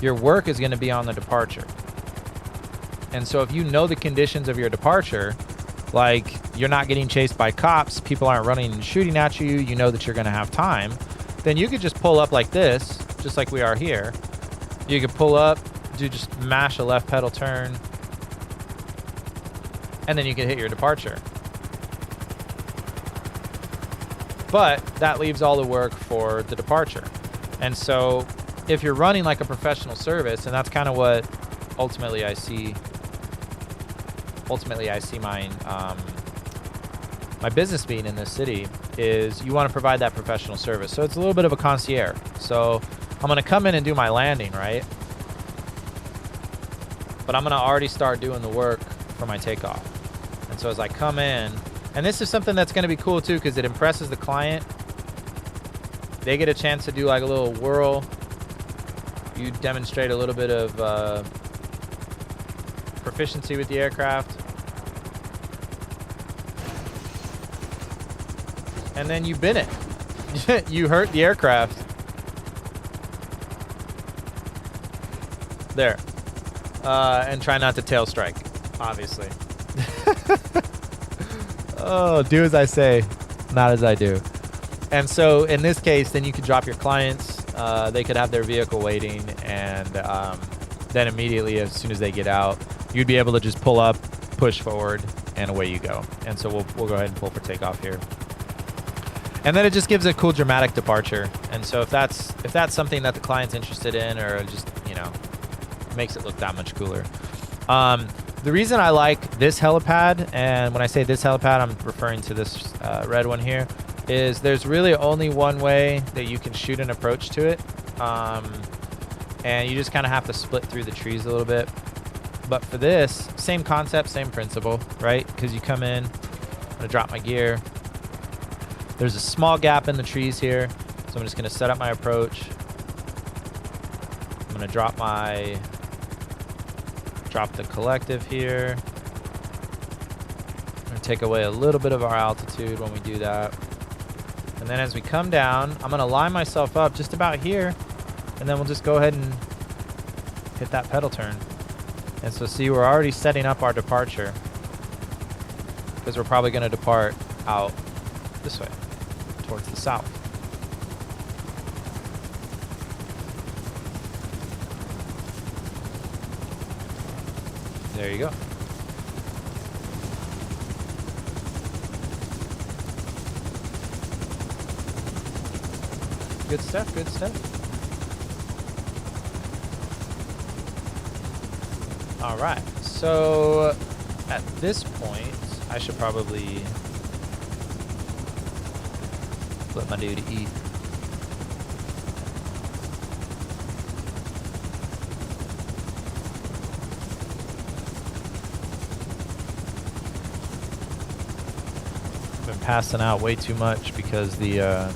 is going to be on the departure. And so if you know the conditions of your departure, like you're not getting chased by cops, people aren't running and shooting at you, you know that you're going to have time, then you could just pull up like this, just like we are here. You could pull up, just mash a left pedal turn, and then you can hit your departure. But that leaves all the work for the departure. And so if you're running like a professional service, and that's kind of what ultimately I see my business being in this city, is you want to provide that professional service. So it's a little bit of a concierge. So I'm going to come in and do my landing, right? But I'm going to already start doing the work for my takeoff. And so as I come in, and this is something that's going to be cool too because it impresses the client. They get a chance to do like a little whirl. You demonstrate a little bit of proficiency with the aircraft. And then you bin it. You hurt the aircraft. There. And try not to tail strike, obviously. Oh, do as I say, not as I do. And so in this case, then you could drop your clients. They could have their vehicle waiting, and then immediately as soon as they get out, you'd be able to just pull up, push forward, and away you go. And so we'll go ahead and pull for takeoff here. And then it just gives a cool dramatic departure. And so if that's something that the client's interested in, or just, makes it look that much cooler. The reason I like this helipad, and when I say this helipad, I'm referring to this red one here, is there's really only one way that you can shoot an approach to it. And you just kind of have to split through the trees a little bit. But for this, same concept, same principle, right? Because you come in, I'm going to drop my gear. There's a small gap in the trees here. So So I'm just gonna set up my approach. I'm gonna drop the collective here. I'm gonna take away a little bit of our altitude when we do that. And then as we come down, I'm gonna line myself up just about here, and then we'll just go ahead and hit that pedal turn. And so see, we're already setting up our departure because we're probably gonna depart out this way, towards the south. There you go. Good stuff, good stuff. All right, so at this point, I should probably let my dude eat. Been passing out way too much because the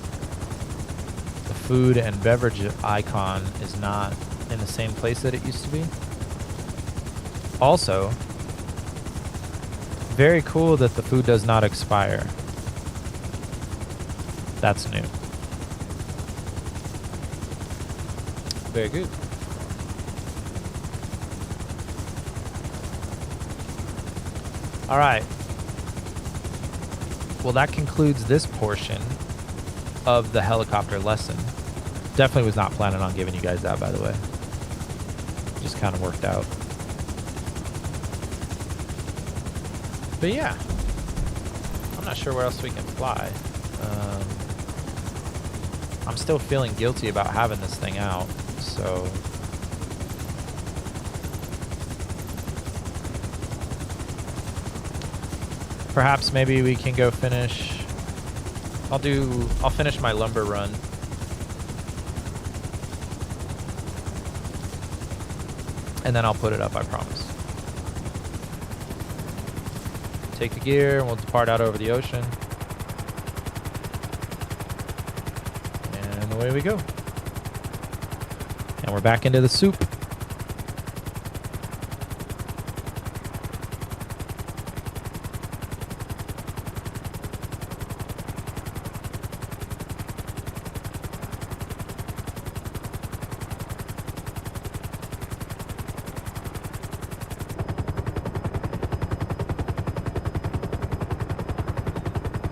food and beverage icon is not in the same place that it used to be. Also, very cool that the food does not expire. That's new. Very good. All right. Well, that concludes this portion of the helicopter lesson. Definitely was not planning on giving you guys that, by the way. Just kind of worked out. But yeah, I'm not sure where else we can fly. I'm still feeling guilty about having this thing out, so perhaps maybe we can go finish. I'll finish my lumber run. And then I'll put it up, I promise. Take the gear and we'll depart out over the ocean. And away we go. And we're back into the soup.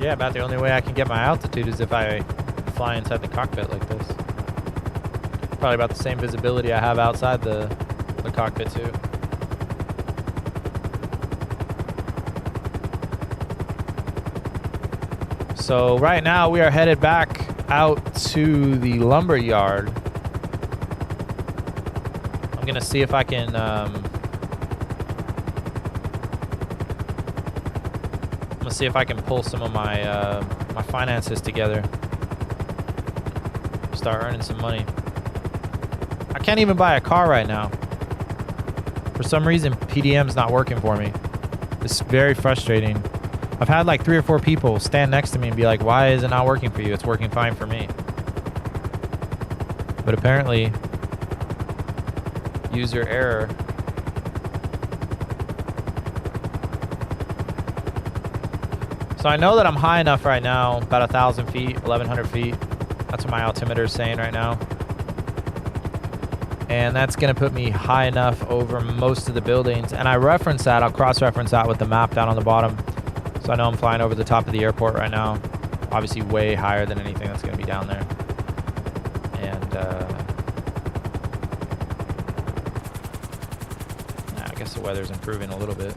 Yeah, about the only way I can get my altitude is if I fly inside the cockpit like this. Probably about the same visibility I have outside the cockpit too. So right now we are headed back out to the lumber yard. I'm gonna see if I can see if I can pull some of my my finances together. Start earning some money. I can't even buy a car right now. For some reason, PDM's not working for me. It's very frustrating. I've had like 3 or 4 people stand next to me and be like, "Why is it not working for you? It's working fine for me." But apparently, user error. So I know that I'm high enough right now, about 1,000 feet, 1,100 feet. That's what my altimeter is saying right now. And that's going to put me high enough over most of the buildings. And I reference that, I'll cross-reference that with the map down on the bottom. So I know I'm flying over the top of the airport right now. Obviously way higher than anything that's going to be down there. And I guess the weather's improving a little bit.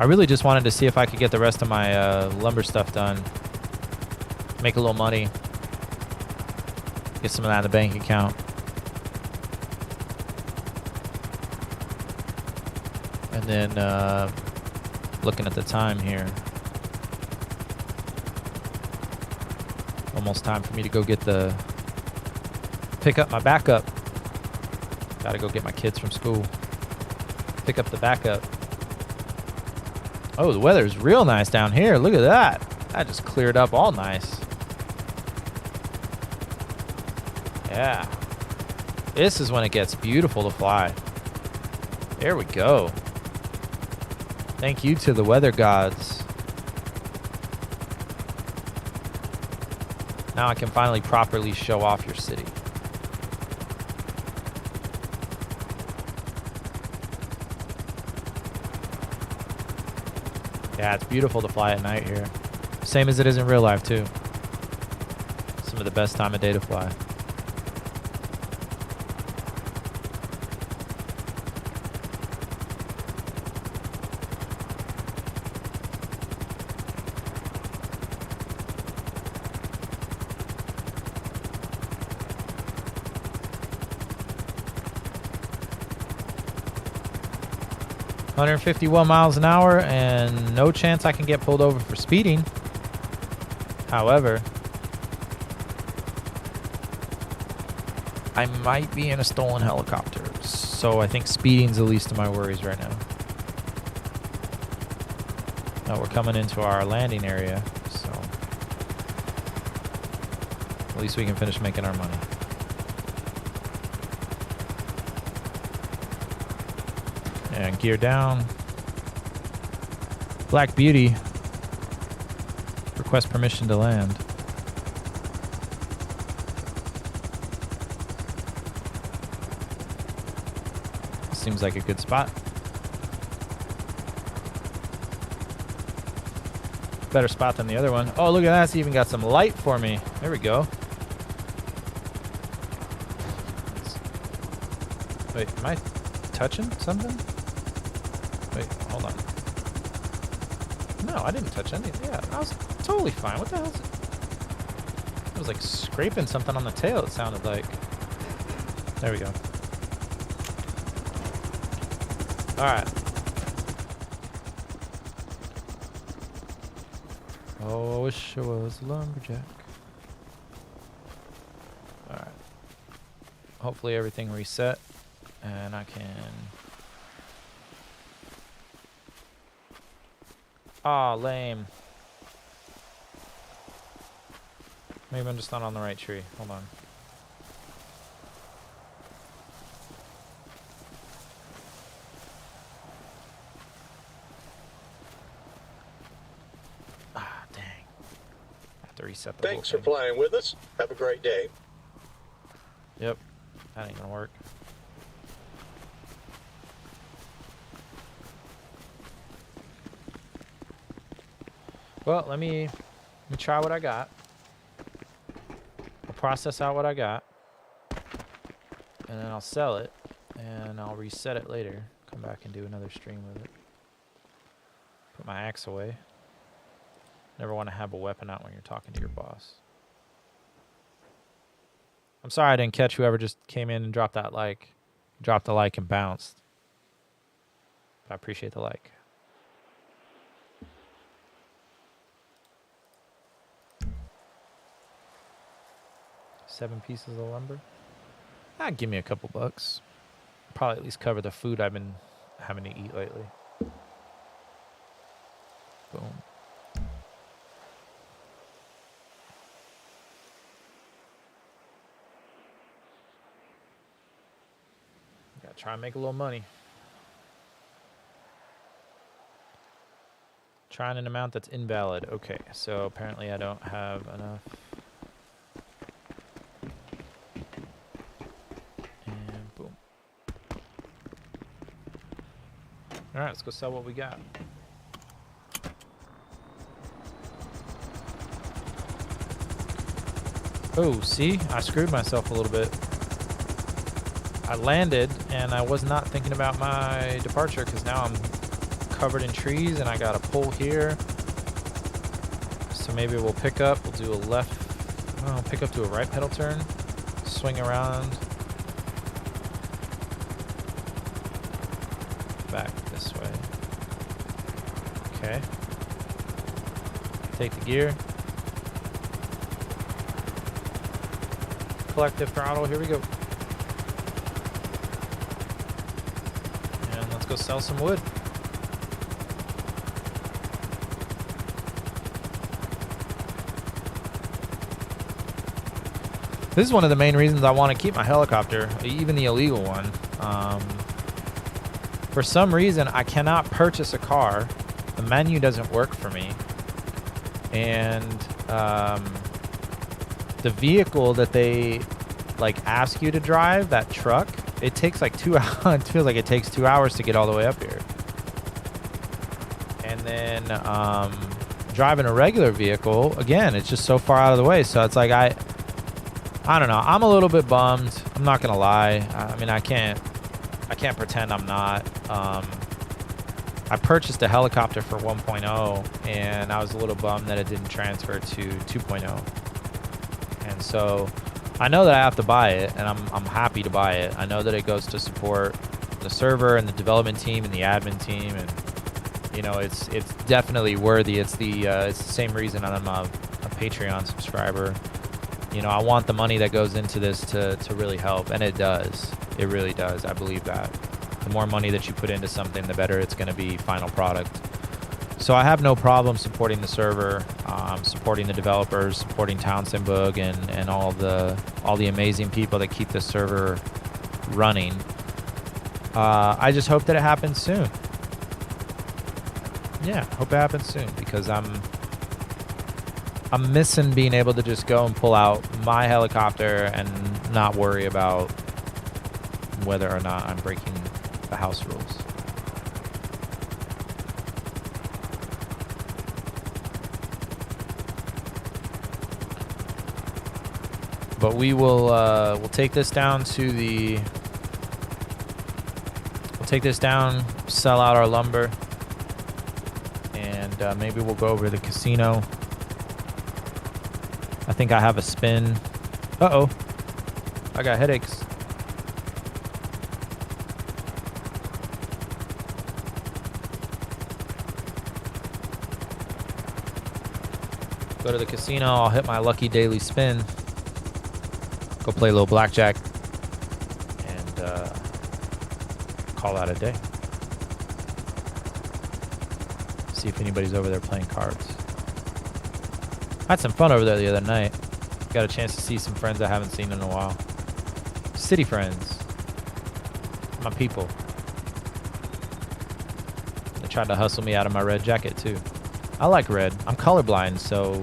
I really just wanted to see if I could get the rest of my lumber stuff done. Make a little money. Get some of that in the bank account. And then looking at the time here. Almost time for me to go pick up my backup. Gotta go get my kids from school. Pick up the backup. Oh, the weather's real nice down here. Look at that. That just cleared up all nice. Yeah. This is when it gets beautiful to fly. There we go. Thank you to the weather gods. Now I can finally properly show off your city. Yeah, it's beautiful to fly at night here. Same as it is in real life, too. Some of the best time of day to fly. $151 miles an hour, and no chance I can get pulled over for speeding. However, I might be in a stolen helicopter, so I think speeding's the least of my worries right now. Now we're coming into our landing area, so at least we can finish making our money. And gear down. Black Beauty. Request permission to land. Seems like a good spot. Better spot than the other one. Oh, look at that. It's even got some light for me. There we go. Wait, am I touching something? Wait, hold on. No, I didn't touch anything. Yeah, I was totally fine. What the hell is it? I was like scraping something on the tail, it sounded like. There we go. Alright. Oh, I wish I was a lumberjack. Alright. Hopefully everything reset and I can... Aw, lame. Maybe I'm just not on the right tree. Hold on. Ah, dang. I have to reset the Thanks whole for thing. flying with us. Have a great day. Yep. That ain't gonna work. Well, let me try what I got. I'll process out what I got. And then I'll sell it. And I'll reset it later. Come back and do another stream with it. Put my axe away. Never want to have a weapon out when you're talking to your boss. I'm sorry I didn't catch whoever just came in and dropped that like. Dropped the like and bounced. But I appreciate the like. $7 pieces of lumber. That'd give me a couple bucks. Probably at least cover the food I've been having to eat lately. Boom. Gotta try and make a little money. Trying an amount that's invalid. Okay, so apparently I don't have enough. And boom. Alright, let's go sell what we got. Oh, see? I screwed myself a little bit. I landed, and I was not thinking about my departure, because now I'm covered in trees, and I got a pole here. So maybe we'll pick up. We'll do a left. Oh, pick up to a right pedal turn. Swing around. Back this way. Okay. Take the gear. Collective throttle, here we go. And let's go sell some wood. This is one of the main reasons I want to keep my helicopter, even the illegal one. For some reason, I cannot purchase a car. The menu doesn't work for me. And the vehicle that they like ask you to drive, that truck, it takes like 2 hours. It feels like it takes 2 hours to get all the way up here. And then driving a regular vehicle, again, it's just so far out of the way. So it's like I don't know. I'm a little bit bummed. I'm not gonna lie. I mean, I can't pretend I'm not. I purchased a helicopter for 1.0, and I was a little bummed that it didn't transfer to 2.0. And so I know that I have to buy it, and I'm happy to buy it. I know that it goes to support the server and the development team and the admin team, and you know, it's definitely worthy. It's the same reason I'm a Patreon subscriber. You know, I want the money that goes into this to really help, and it does. It really does. I believe that. The more money that you put into something, the better it's going to be final product. So I have no problem supporting the server, supporting the developers, supporting Townsend Boog, and all the amazing people that keep this server running. I just hope that it happens soon. Yeah, hope it happens soon, because I'm missing being able to just go and pull out my helicopter and not worry about whether or not I'm breaking the house rules. But we will we'll take this down to the sell out our lumber, and maybe we'll go over to the casino. I think I have a spin. Uh-oh. I got headaches. Go to the casino. I'll hit my lucky daily spin. Go play a little blackjack. And call that a day. See if anybody's over there playing cards. I had some fun over there the other night. Got a chance to see some friends I haven't seen in a while. City friends. My people. They tried to hustle me out of my red jacket too. I like red. I'm colorblind, so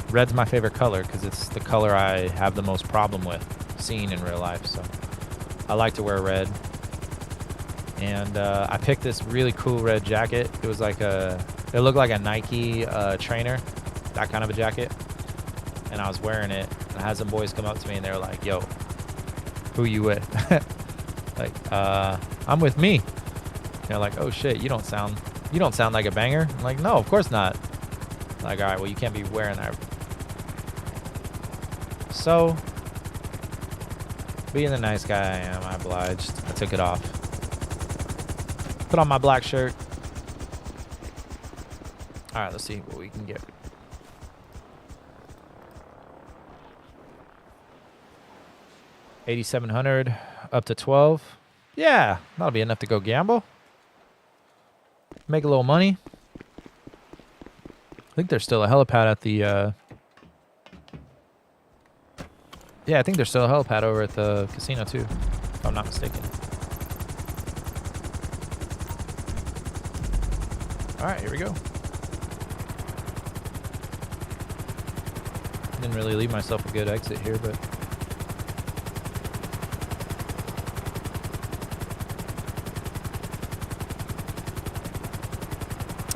red's my favorite color because it's the color I have the most problem with seeing in real life. So I like to wear red. And I picked this really cool red jacket. It was like it looked like a Nike trainer. That kind of a jacket, and I was wearing it, and I had some boys come up to me and they were like, yo, who you with? Like, I'm with me. And they're like, oh shit, you don't sound like a banger. I'm like, no, of course not. Like, all right, well, you can't be wearing that. So being the nice guy I am, I obliged. I took it off, put on my black shirt. All right, let's see what we can get. 8,700 up to 12. Yeah, that'll be enough to go gamble. Make a little money. I think there's still a helipad at the... Yeah, I think there's still a helipad over at the casino too, if I'm not mistaken. All right, here we go. Didn't really leave myself a good exit here, but...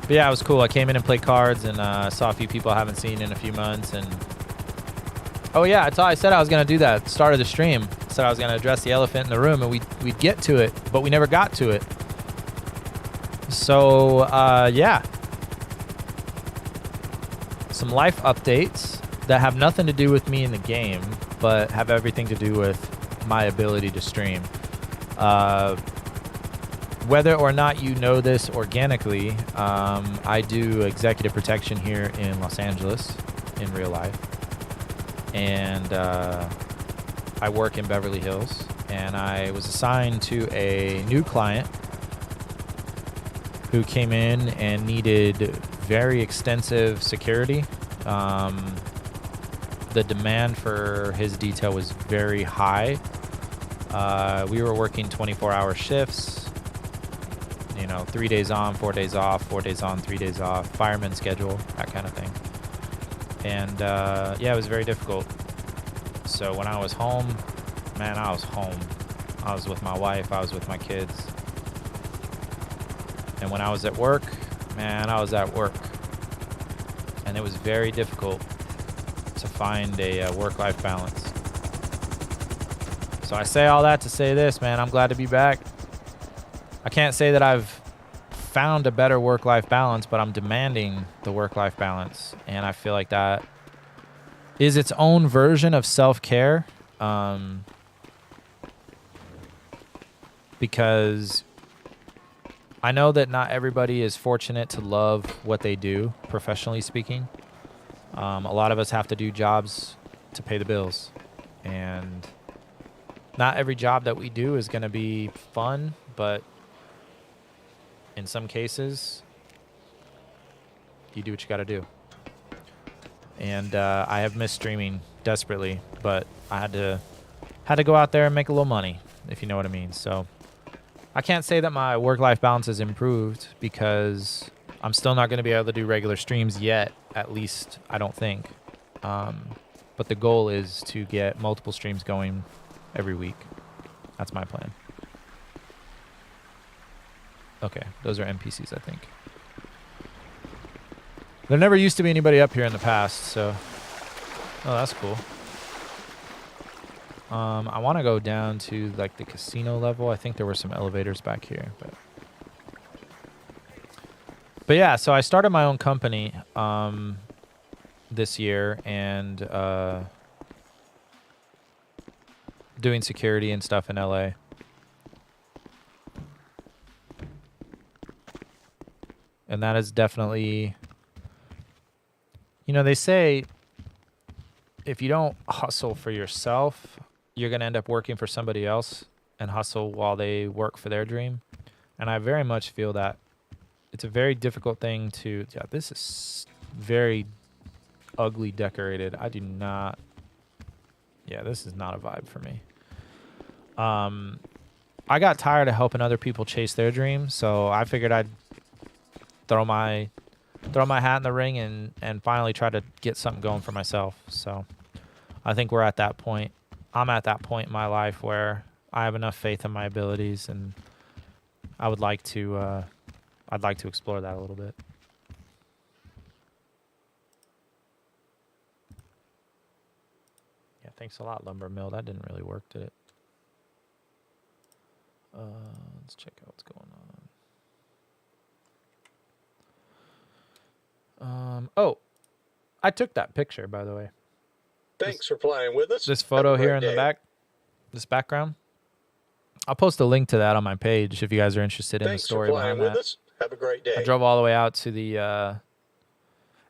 But yeah, it was cool. I came in and played cards, and saw a few people I haven't seen in a few months. And oh yeah, I said I was gonna do that. Start of the stream. I said I was gonna address the elephant in the room, and we'd get to it, but we never got to it. So yeah, some life updates that have nothing to do with me in the game, but have everything to do with my ability to stream. Whether or not you know this organically, I do executive protection here in Los Angeles in real life. And I work in Beverly Hills. And I was assigned to a new client who came in and needed very extensive security. The demand for his detail was very high. We were working 24-hour shifts, you know, 3 days on, 4 days off, 4 days on, 3 days off, fireman schedule, that kind of thing. And yeah, it was very difficult. So when I was home, man, I was home. I was with my wife, I was with my kids. And when I was at work, man, I was at work. And it was very difficult to find a work-life balance. So I say all that to say this, man, I'm glad to be back. I can't say that I've found a better work-life balance, but I'm demanding the work-life balance. And I feel like that is its own version of self-care. Because I know that not everybody is fortunate to love what they do, professionally speaking. A lot of us have to do jobs to pay the bills. And not every job that we do is going to be fun, but in some cases, you do what you got to do. And I have missed streaming desperately, but I had to go out there and make a little money, if you know what I mean. So I can't say that my work-life balance has improved because I'm still not going to be able to do regular streams yet, at least I don't think. But the goal is to get multiple streams going every week. That's my plan. Okay, those are NPCs, I think. There never used to be anybody up here in the past, so... Oh, that's cool. I want to go down to, like, the casino level. I think there were some elevators back here, But yeah, so I started my own company this year and doing security and stuff in LA. And that is definitely, you know, they say if you don't hustle for yourself, you're going to end up working for somebody else and hustle while they work for their dream. And I very much feel that it's a very difficult thing to, yeah, this is very ugly decorated. I do not, yeah, this is not a vibe for me. I got tired of helping other people chase their dreams, so I figured I'd throw my hat in the ring and finally try to get something going for myself. So I think we're at that point. I'm at that point in my life where I have enough faith in my abilities, and I would like to I'd like to explore that a little bit. Yeah, thanks a lot, Lumber Mill. That didn't really work, did it? Let's check out what's going on. Oh, I took that picture, by the way. Thanks for playing with us. This Have photo a great here in the day. back, this background. I'll post a link to that on my page if you guys are interested in the Thanks story for playing behind with that. us. Have a great day. I drove all the way out to the...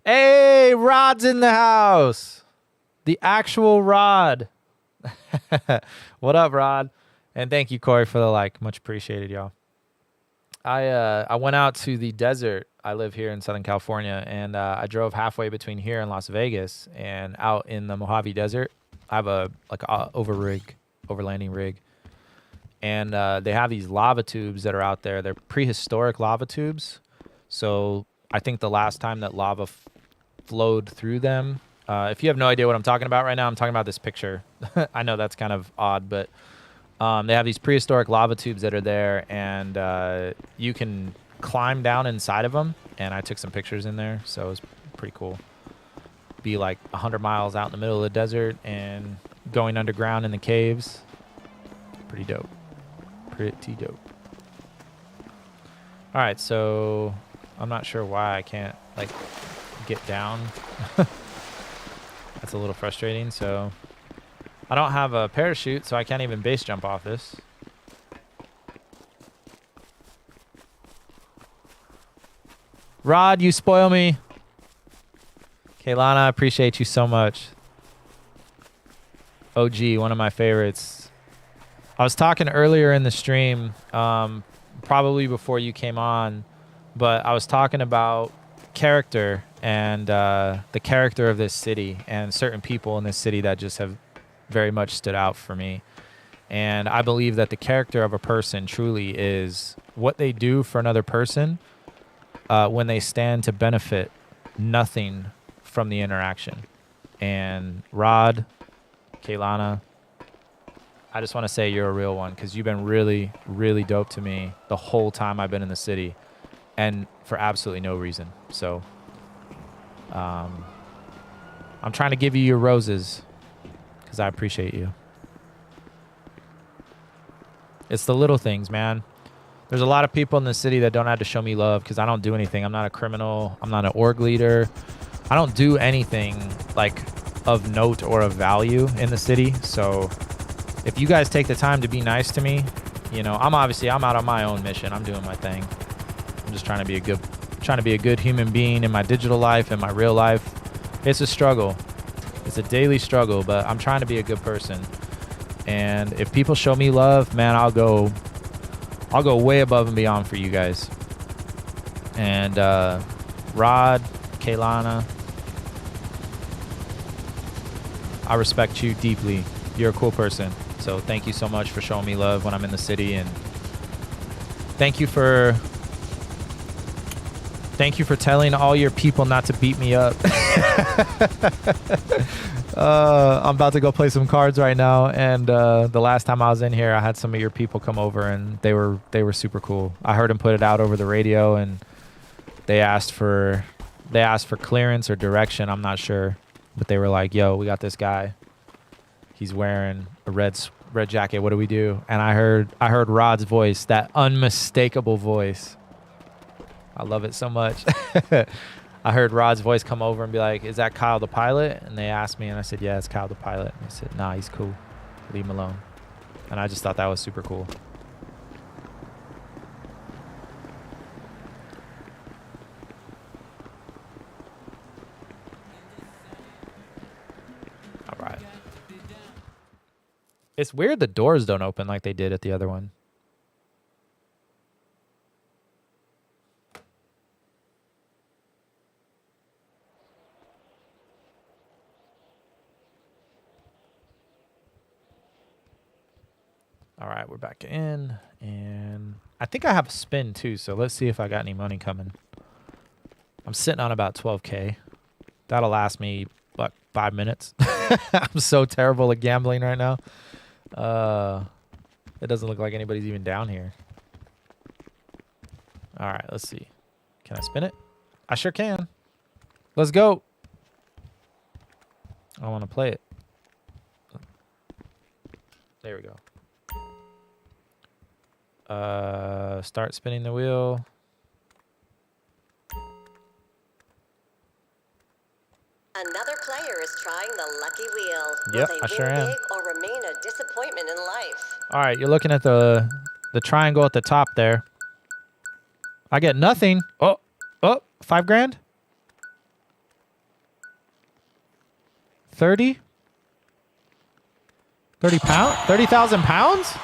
Hey, Rod's in the house. The actual Rod. What up, Rod? And thank you, Corey, for the like. Much appreciated, y'all. I went out to the desert. I live here in Southern California, and I drove halfway between here and Las Vegas, and out in the Mojave Desert, I have a overlanding rig, and they have these lava tubes that are out there. They're prehistoric lava tubes, so I think the last time that lava flowed through them. If you have no idea what I'm talking about right now, I'm talking about this picture. I know that's kind of odd, but they have these prehistoric lava tubes that are there, and you can climb down inside of them. And I took some pictures in there, so it was pretty cool. Be like 100 miles out in the middle of the desert and going underground in the caves. Pretty dope. Pretty dope. All right, so I'm not sure why I can't like get down. That's a little frustrating. So I don't have a parachute, so I can't even base jump off this. Rod, you spoil me. Kaylana, I appreciate you so much. OG, one of my favorites. I was talking earlier in the stream, probably before you came on, but I was talking about character and the character of this city and certain people in this city that just have very much stood out for me. And I believe that the character of a person truly is what they do for another person when they stand to benefit nothing from the interaction. And Rod, Kaylana, I just want to say you're a real one because you've been really, really dope to me the whole time I've been in the city and for absolutely no reason. So I'm trying to give you your roses because I appreciate you. It's the little things, man. There's a lot of people in the city that don't have to show me love because I don't do anything. I'm not a criminal. I'm not an org leader. I don't do anything like of note or of value in the city. So if you guys take the time to be nice to me, you know, I'm out on my own mission. I'm doing my thing. I'm just trying to be a good human being in my digital life and my real life. It's a struggle. It's a daily struggle, but I'm trying to be a good person. And if people show me love, man, I'll go way above and beyond for you guys. And Rod, Kaylana, I respect you deeply. You're a cool person. So thank you so much for showing me love when I'm in the city, and thank you for telling all your people not to beat me up. I'm about to go play some cards right now, and the last time I was in here, I had some of your people come over, and they were super cool. I heard them put it out over the radio, and they asked for clearance or direction. I'm not sure, but they were like, "Yo, we got this guy. He's wearing a red jacket. What do we do?" And I heard Rod's voice, that unmistakable voice. I love it so much. I heard Rod's voice come over and be like, "Is that Kyle the pilot?" And they asked me, and I said, "Yeah, it's Kyle the pilot." And they said, "Nah, he's cool. Leave him alone." And I just thought that was super cool. All right. It's weird the doors don't open like they did at the other one. All right, we're back in, and I think I have a spin too, so let's see if I got any money coming. I'm sitting on about 12K. That'll last me, what, 5 minutes? I'm so terrible at gambling right now. It doesn't look like anybody's even down here. All right, let's see. Can I spin it? I sure can. Let's go. I want to play it. There we go. Start spinning the wheel. Another player is trying the lucky wheel. Yep, Will I they sure win am. big or remain a disappointment in life? All right, you're looking at the triangle at the top there. I get nothing. Oh, $5 grand? 30? 30 pounds? 30,000 pounds?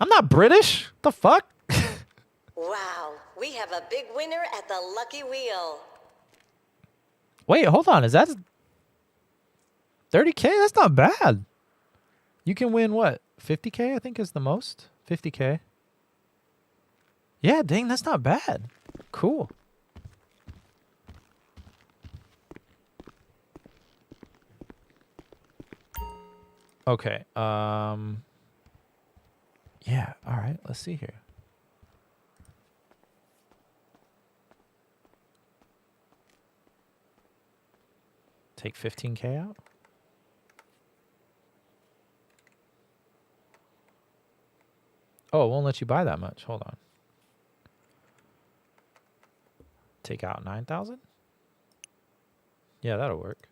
I'm not British. What the fuck? Wow, we have a big winner at the lucky wheel. Wait, hold on. Is that 30K? That's not bad. You can win what? 50K, I think is the most. 50K. Yeah, dang, that's not bad. Cool. Okay. Yeah, all right. Let's see here. Take 15K out. Oh, it won't let you buy that much. Hold on. Take out 9,000? Yeah, that'll work.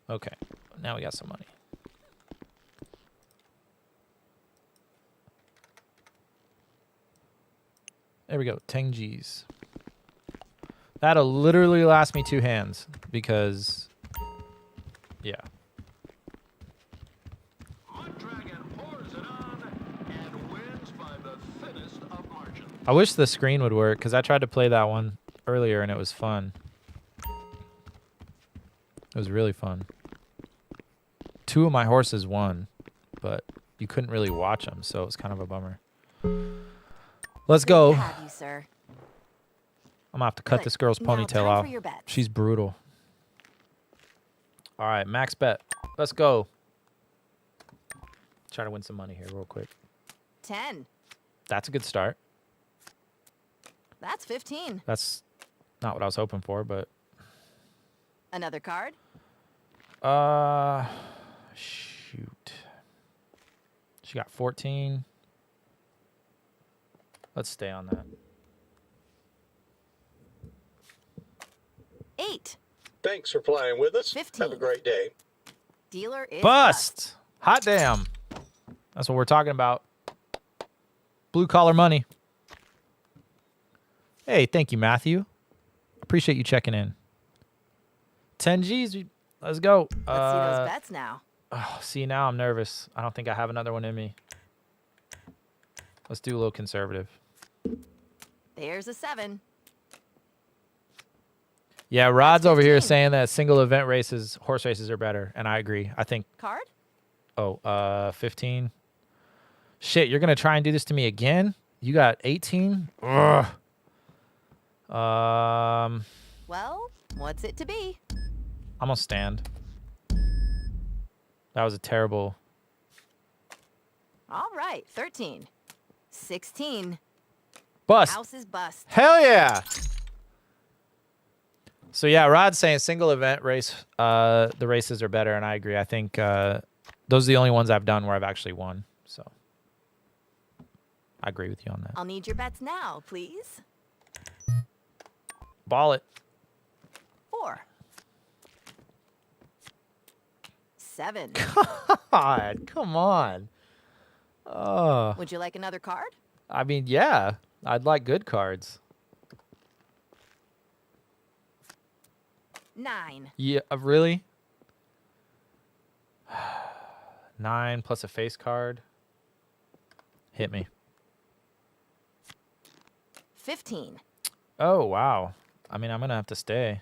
Okay. Now we got some money. There we go. 10 G's. That'll literally last me 2 hands because, yeah. Dragon pours it on and wins by the I wish the screen would work because I tried to play that one earlier and it was fun. It was really fun. 2 of my horses won, but you couldn't really watch them, so it was kind of a bummer. Let's Good go. to have you, sir. I'm gonna have to cut Good. this girl's Now, ponytail time off. for your bets. She's brutal. All right, max bet. Let's go. Try to win some money here real quick. 10. That's a good start. That's 15. That's not what I was hoping for, but Another card? shoot. She got 14. Let's stay on that. 8. Thanks for playing with us. 15. Have a great day. Dealer is Bust. Hot damn. That's what we're talking about. Blue collar money. Hey, thank you, Matthew. Appreciate you checking in. 10 G's. Let's go. Let's see those bets now. Oh, see, now I'm nervous. I don't think I have another one in me. Let's do a little conservative. There's a 7. Yeah, Rod's over here 15. saying that single event races, horse races are better, and I agree. I think, Card? 15. Shit, you're going to try and do this to me again? You got 18? Ugh. Well, what's it to be? I'm going to stand. That was a terrible... All right, 13. 16. Bust. House is bust. Hell yeah. So yeah, Rod's saying single event race, the races are better, and I agree. I think those are the only ones I've done where I've actually won. So I agree with you on that. I'll need your bets now, please. Ball it. 4. 7. God, come on. Oh, Would you like another card? I mean, yeah, I'd like good cards. 9. Yeah, really? 9 plus a face card. Hit me. 15. Oh, wow. I mean, I'm going to have to stay.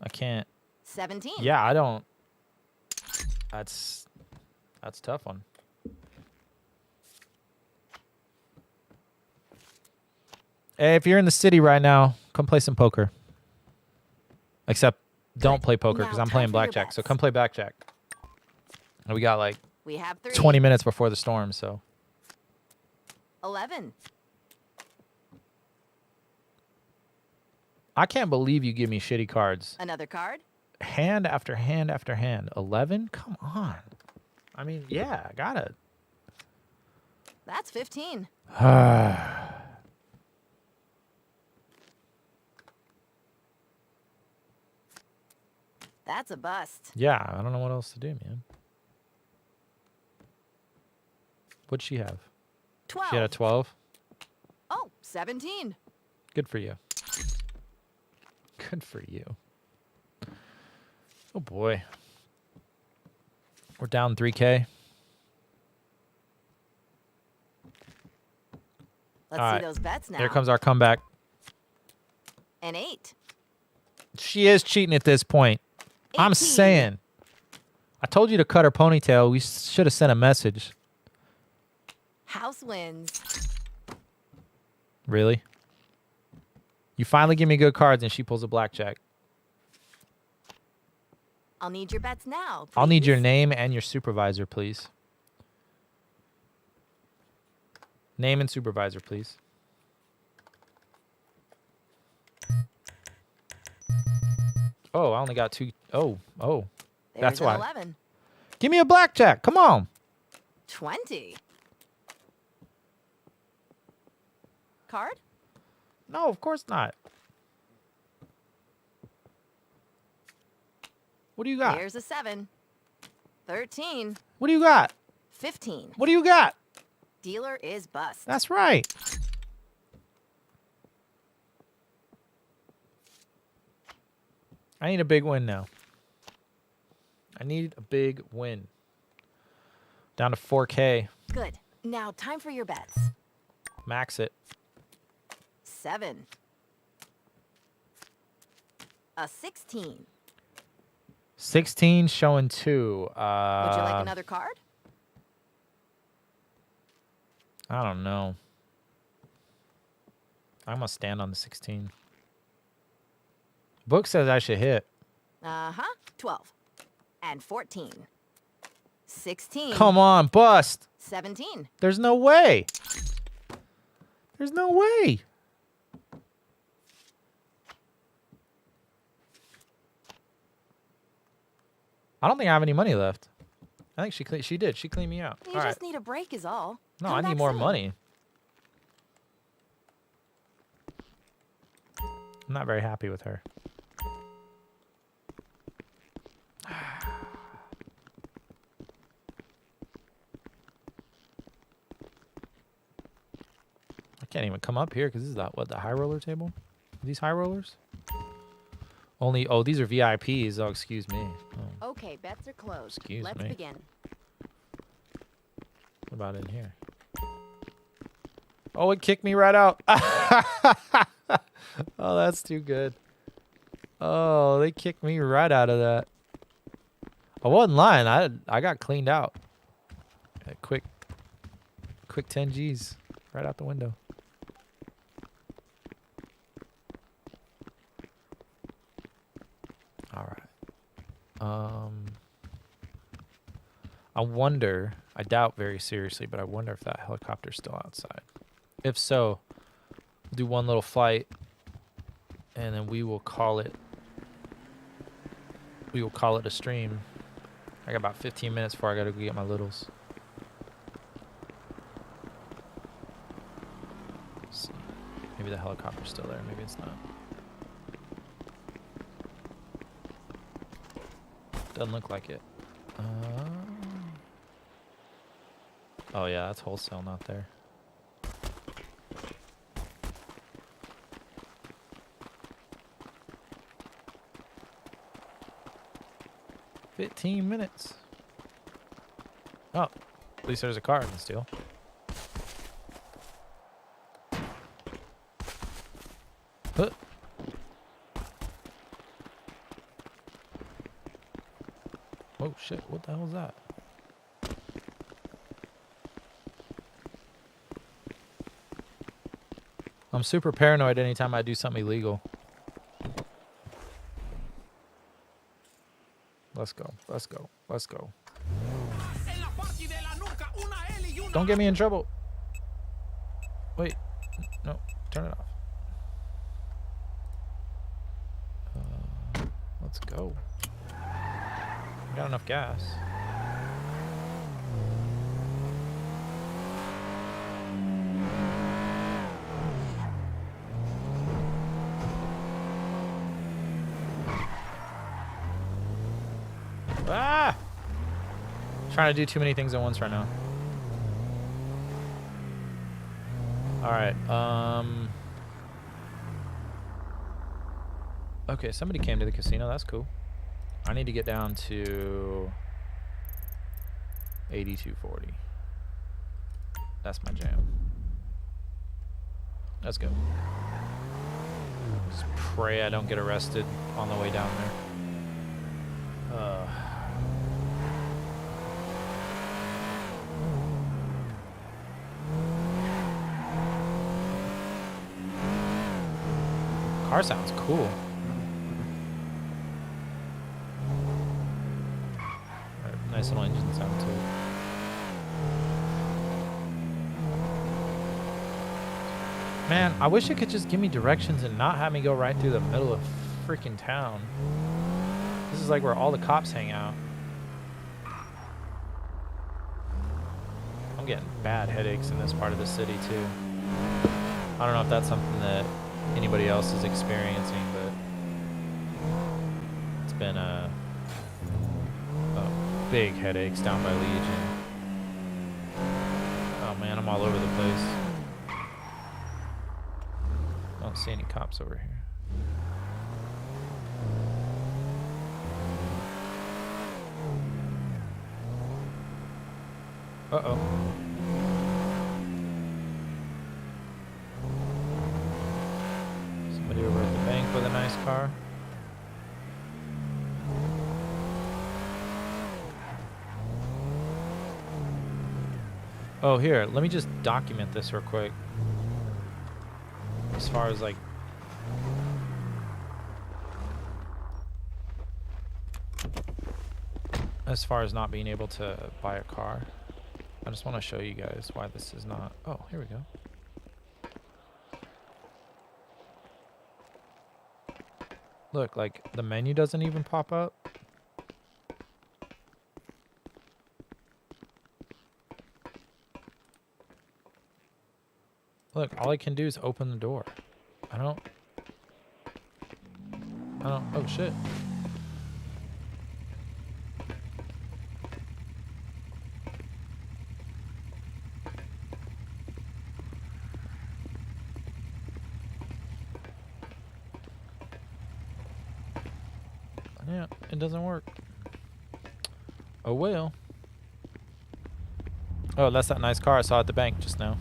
I can't. 17. Yeah, I don't. That's a tough one. Hey, if you're in the city right now, come play some poker. Except don't play poker because Now I'm playing time for your blackjack. So bets. come play blackjack. And we got like We have 3. 20 minutes before the storm, so 11. I can't believe you give me shitty cards. Another card? Hand after hand after hand. 11? Come on. I mean, yeah, I got it. That's 15. That's a bust. Yeah, I don't know what else to do, man. What'd she have? 12. She had a 12? Oh, 17. Good for you. Good for you. Oh, boy. We're down 3K. Let's All see right. those bets now. Here comes our comeback. An 8. She is cheating at this point. I'm 18. saying. I told you to cut her ponytail. We should have sent a message. House wins. Really? You finally give me good cards and she pulls a blackjack. I'll need your bets now. I'll need your please. name and your supervisor, please. Name and supervisor, please. Oh, I only got 2. Oh. There's That's an why. 11. Give me a blackjack. Come on. 20. Card? No, of course not. What do you got? There's a 7. 13. What do you got? 15. What do you got? Dealer is bust. That's right. I need a big win now. I need a big win. Down to 4K. Good. Now, time for your bets. Max it. 7. A 16. 16 showing 2. Would you like another card? I don't know. I'm gonna stand on the 16. Book says I should hit. 12. And 14. 16. Come on, bust. 17. There's no way. There's no way. I don't think I have any money left. I think she did. She cleaned me out. You All just right. need a break is all. No, Come I need back more soon. money. I'm not very happy with her. I can't even come up here because this is the high roller table? Are these high rollers? Only, oh, these are VIPs. Oh, excuse me. Oh, Okay, bets are closed. Excuse Let's me. begin. what about in here? Oh, it kicked me right out. Oh, that's too good. Oh, they kicked me right out of that. I wasn't lying. I got cleaned out. A quick 10 G's right out the window. All right. I wonder, I doubt very seriously, but I wonder if that helicopter's still outside. If so, we'll do one little flight and then we will call it a stream. I got about 15 minutes before I gotta go get my littles. Let's see. Maybe the helicopter's still there, maybe it's not. Doesn't look like it. Oh yeah, that's wholesale not there. "15 minutes. Oh, at least there's a car I can steal. Huh. Oh shit, what the hell is that? I'm super paranoid anytime I do something illegal. Let's go, let's go, let's go. Don't get me in trouble. Wait, no, turn it off. Let's go. Got enough gas. Ah! Trying to do too many things at once right now. Alright, okay, somebody came to the casino, that's cool. I need to get down to 8240. That's my jam. Let's go. Just pray I don't get arrested on the way down there. Car sounds cool. Nice little engine sound too. Man, I wish it could just give me directions and not have me go right through the middle of freaking town. This is like where all the cops hang out. I'm getting bad headaches in this part of the city too. I don't know if that's something that anybody else is experiencing, but it's been big headaches down by Legion. Oh man, I'm all over the place. Don't see any cops over here. Uh-oh. car. Oh, here, let me just document this real quick. As far as like... As far as not being able to buy a car. I just want to show you guys why this is not... Oh, here we go. Look, like, the menu doesn't even pop up. Look, all I can do is open the door. I don't... Oh, shit. Yeah, it doesn't work. Oh, well. Oh, that's that nice car I saw at the bank just now.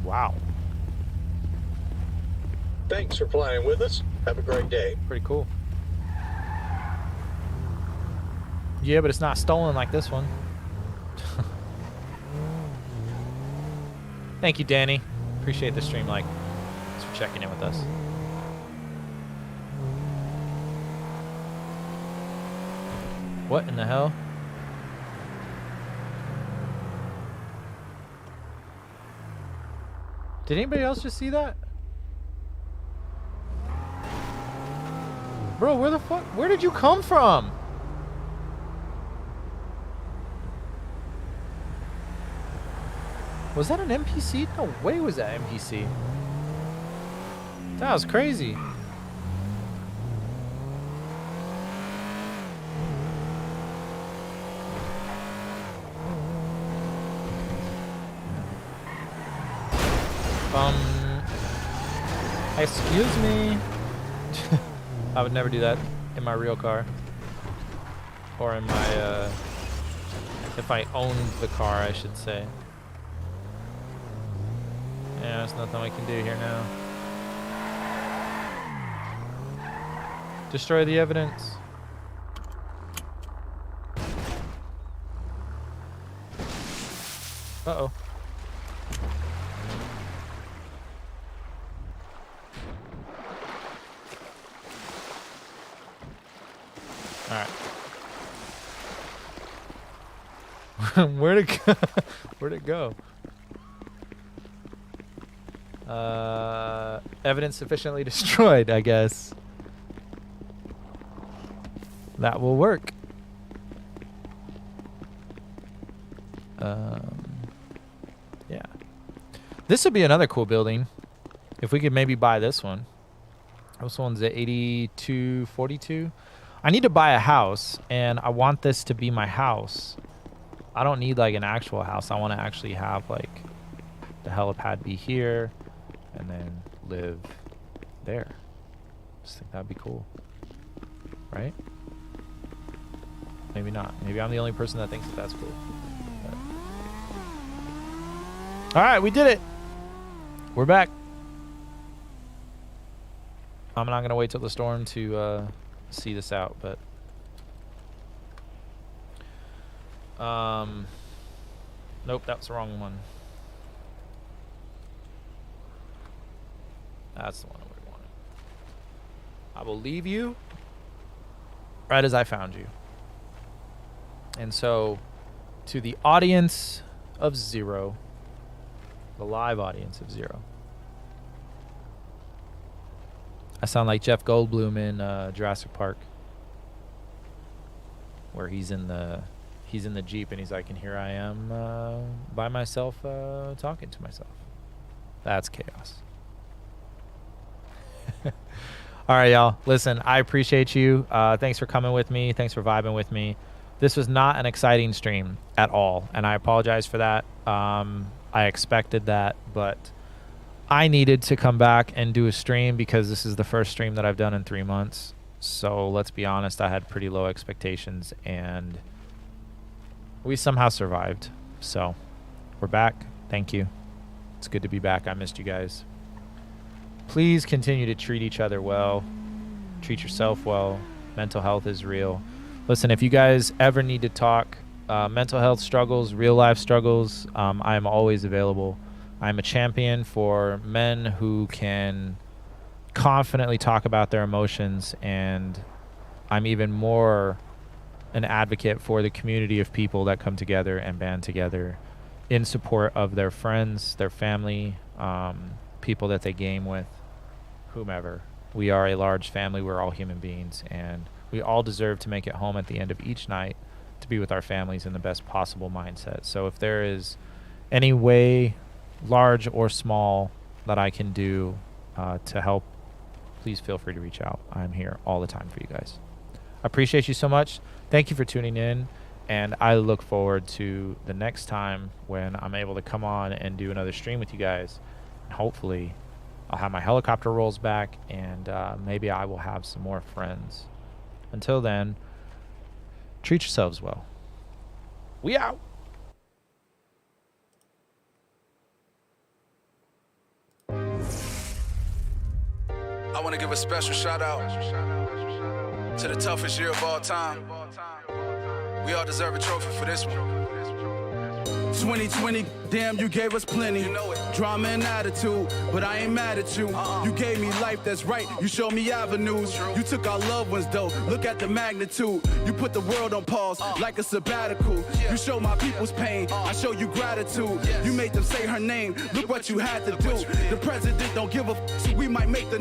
Wow. Thanks for flying with us. Have a great day. Pretty cool. Yeah, but it's not stolen like this one. Thank you, Danny. Appreciate the stream like. Thanks for checking in with us. What in the hell? Did anybody else just see that? Bro, where the fuck? Where did you come from? Was that an NPC? No way was that NPC. That was crazy. Excuse me. I would never do that in my real car. Or in my, if I owned the car, I should say. Yeah, there's nothing we can do here now. Destroy the evidence. Uh-oh. Alright. Where'd it go? Where'd it go? Evidence sufficiently destroyed, I guess. That will work. Yeah. This would be another cool building. If we could maybe buy this one. This one's at 8242. I need to buy a house, and I want this to be my house. I don't need like an actual house. I want to actually have like the helipad be here and then live there. Just think that'd be cool. Right? Maybe not. Maybe I'm the only person that thinks that that's cool. But... All right, we did it. We're back. I'm not going to wait till the storm to see this out, but nope, that was the wrong one. That's the one we wanted. I will leave you right as I found you. And so to the audience of 0, the live audience of 0, I sound like Jeff Goldblum in Jurassic Park, where he's in the Jeep and he's like, and here I am by myself talking to myself. That's chaos. All right, y'all. Listen, I appreciate you. Thanks for coming with me. Thanks for vibing with me. This was not an exciting stream at all, and I apologize for that. I expected that, but I needed to come back and do a stream because this is the first stream that I've done in 3 months. So let's be honest, I had pretty low expectations, and we somehow survived. So we're back. Thank you. It's good to be back. I missed you guys. please continue to treat each other well. Treat yourself well. Mental health is real. Listen, if you guys ever need to talk mental health struggles, real life struggles, I am always available. I'm a champion for men who can confidently talk about their emotions, and I'm even more an advocate for the community of people that come together and band together in support of their friends, their family, people that they game with, whomever. We are a large family. We're all human beings, and we all deserve to make it home at the end of each night to be with our families in the best possible mindset. So if there is any way, large or small, that I can do to help, please feel free to reach out. I'm here all the time for you guys. I appreciate you so much. Thank you for tuning in, and I look forward to the next time when I'm able to come on and do another stream with you guys. And hopefully I'll have my helicopter rolls back, and maybe I will have some more friends. Until then, treat yourselves well. We out. I want to give a special shout out to the toughest year of all time. We all deserve a trophy for this one. 2020, damn, you gave us plenty. You know it. Drama and attitude, but I ain't mad at you. You gave me life that's right. You showed me avenues. You took our loved ones, though. Look at the magnitude. You put the world on pause like a sabbatical. You show my people's pain. I show you gratitude. You made them say her name. Look what you had to do. The president don't give a f, so we might make the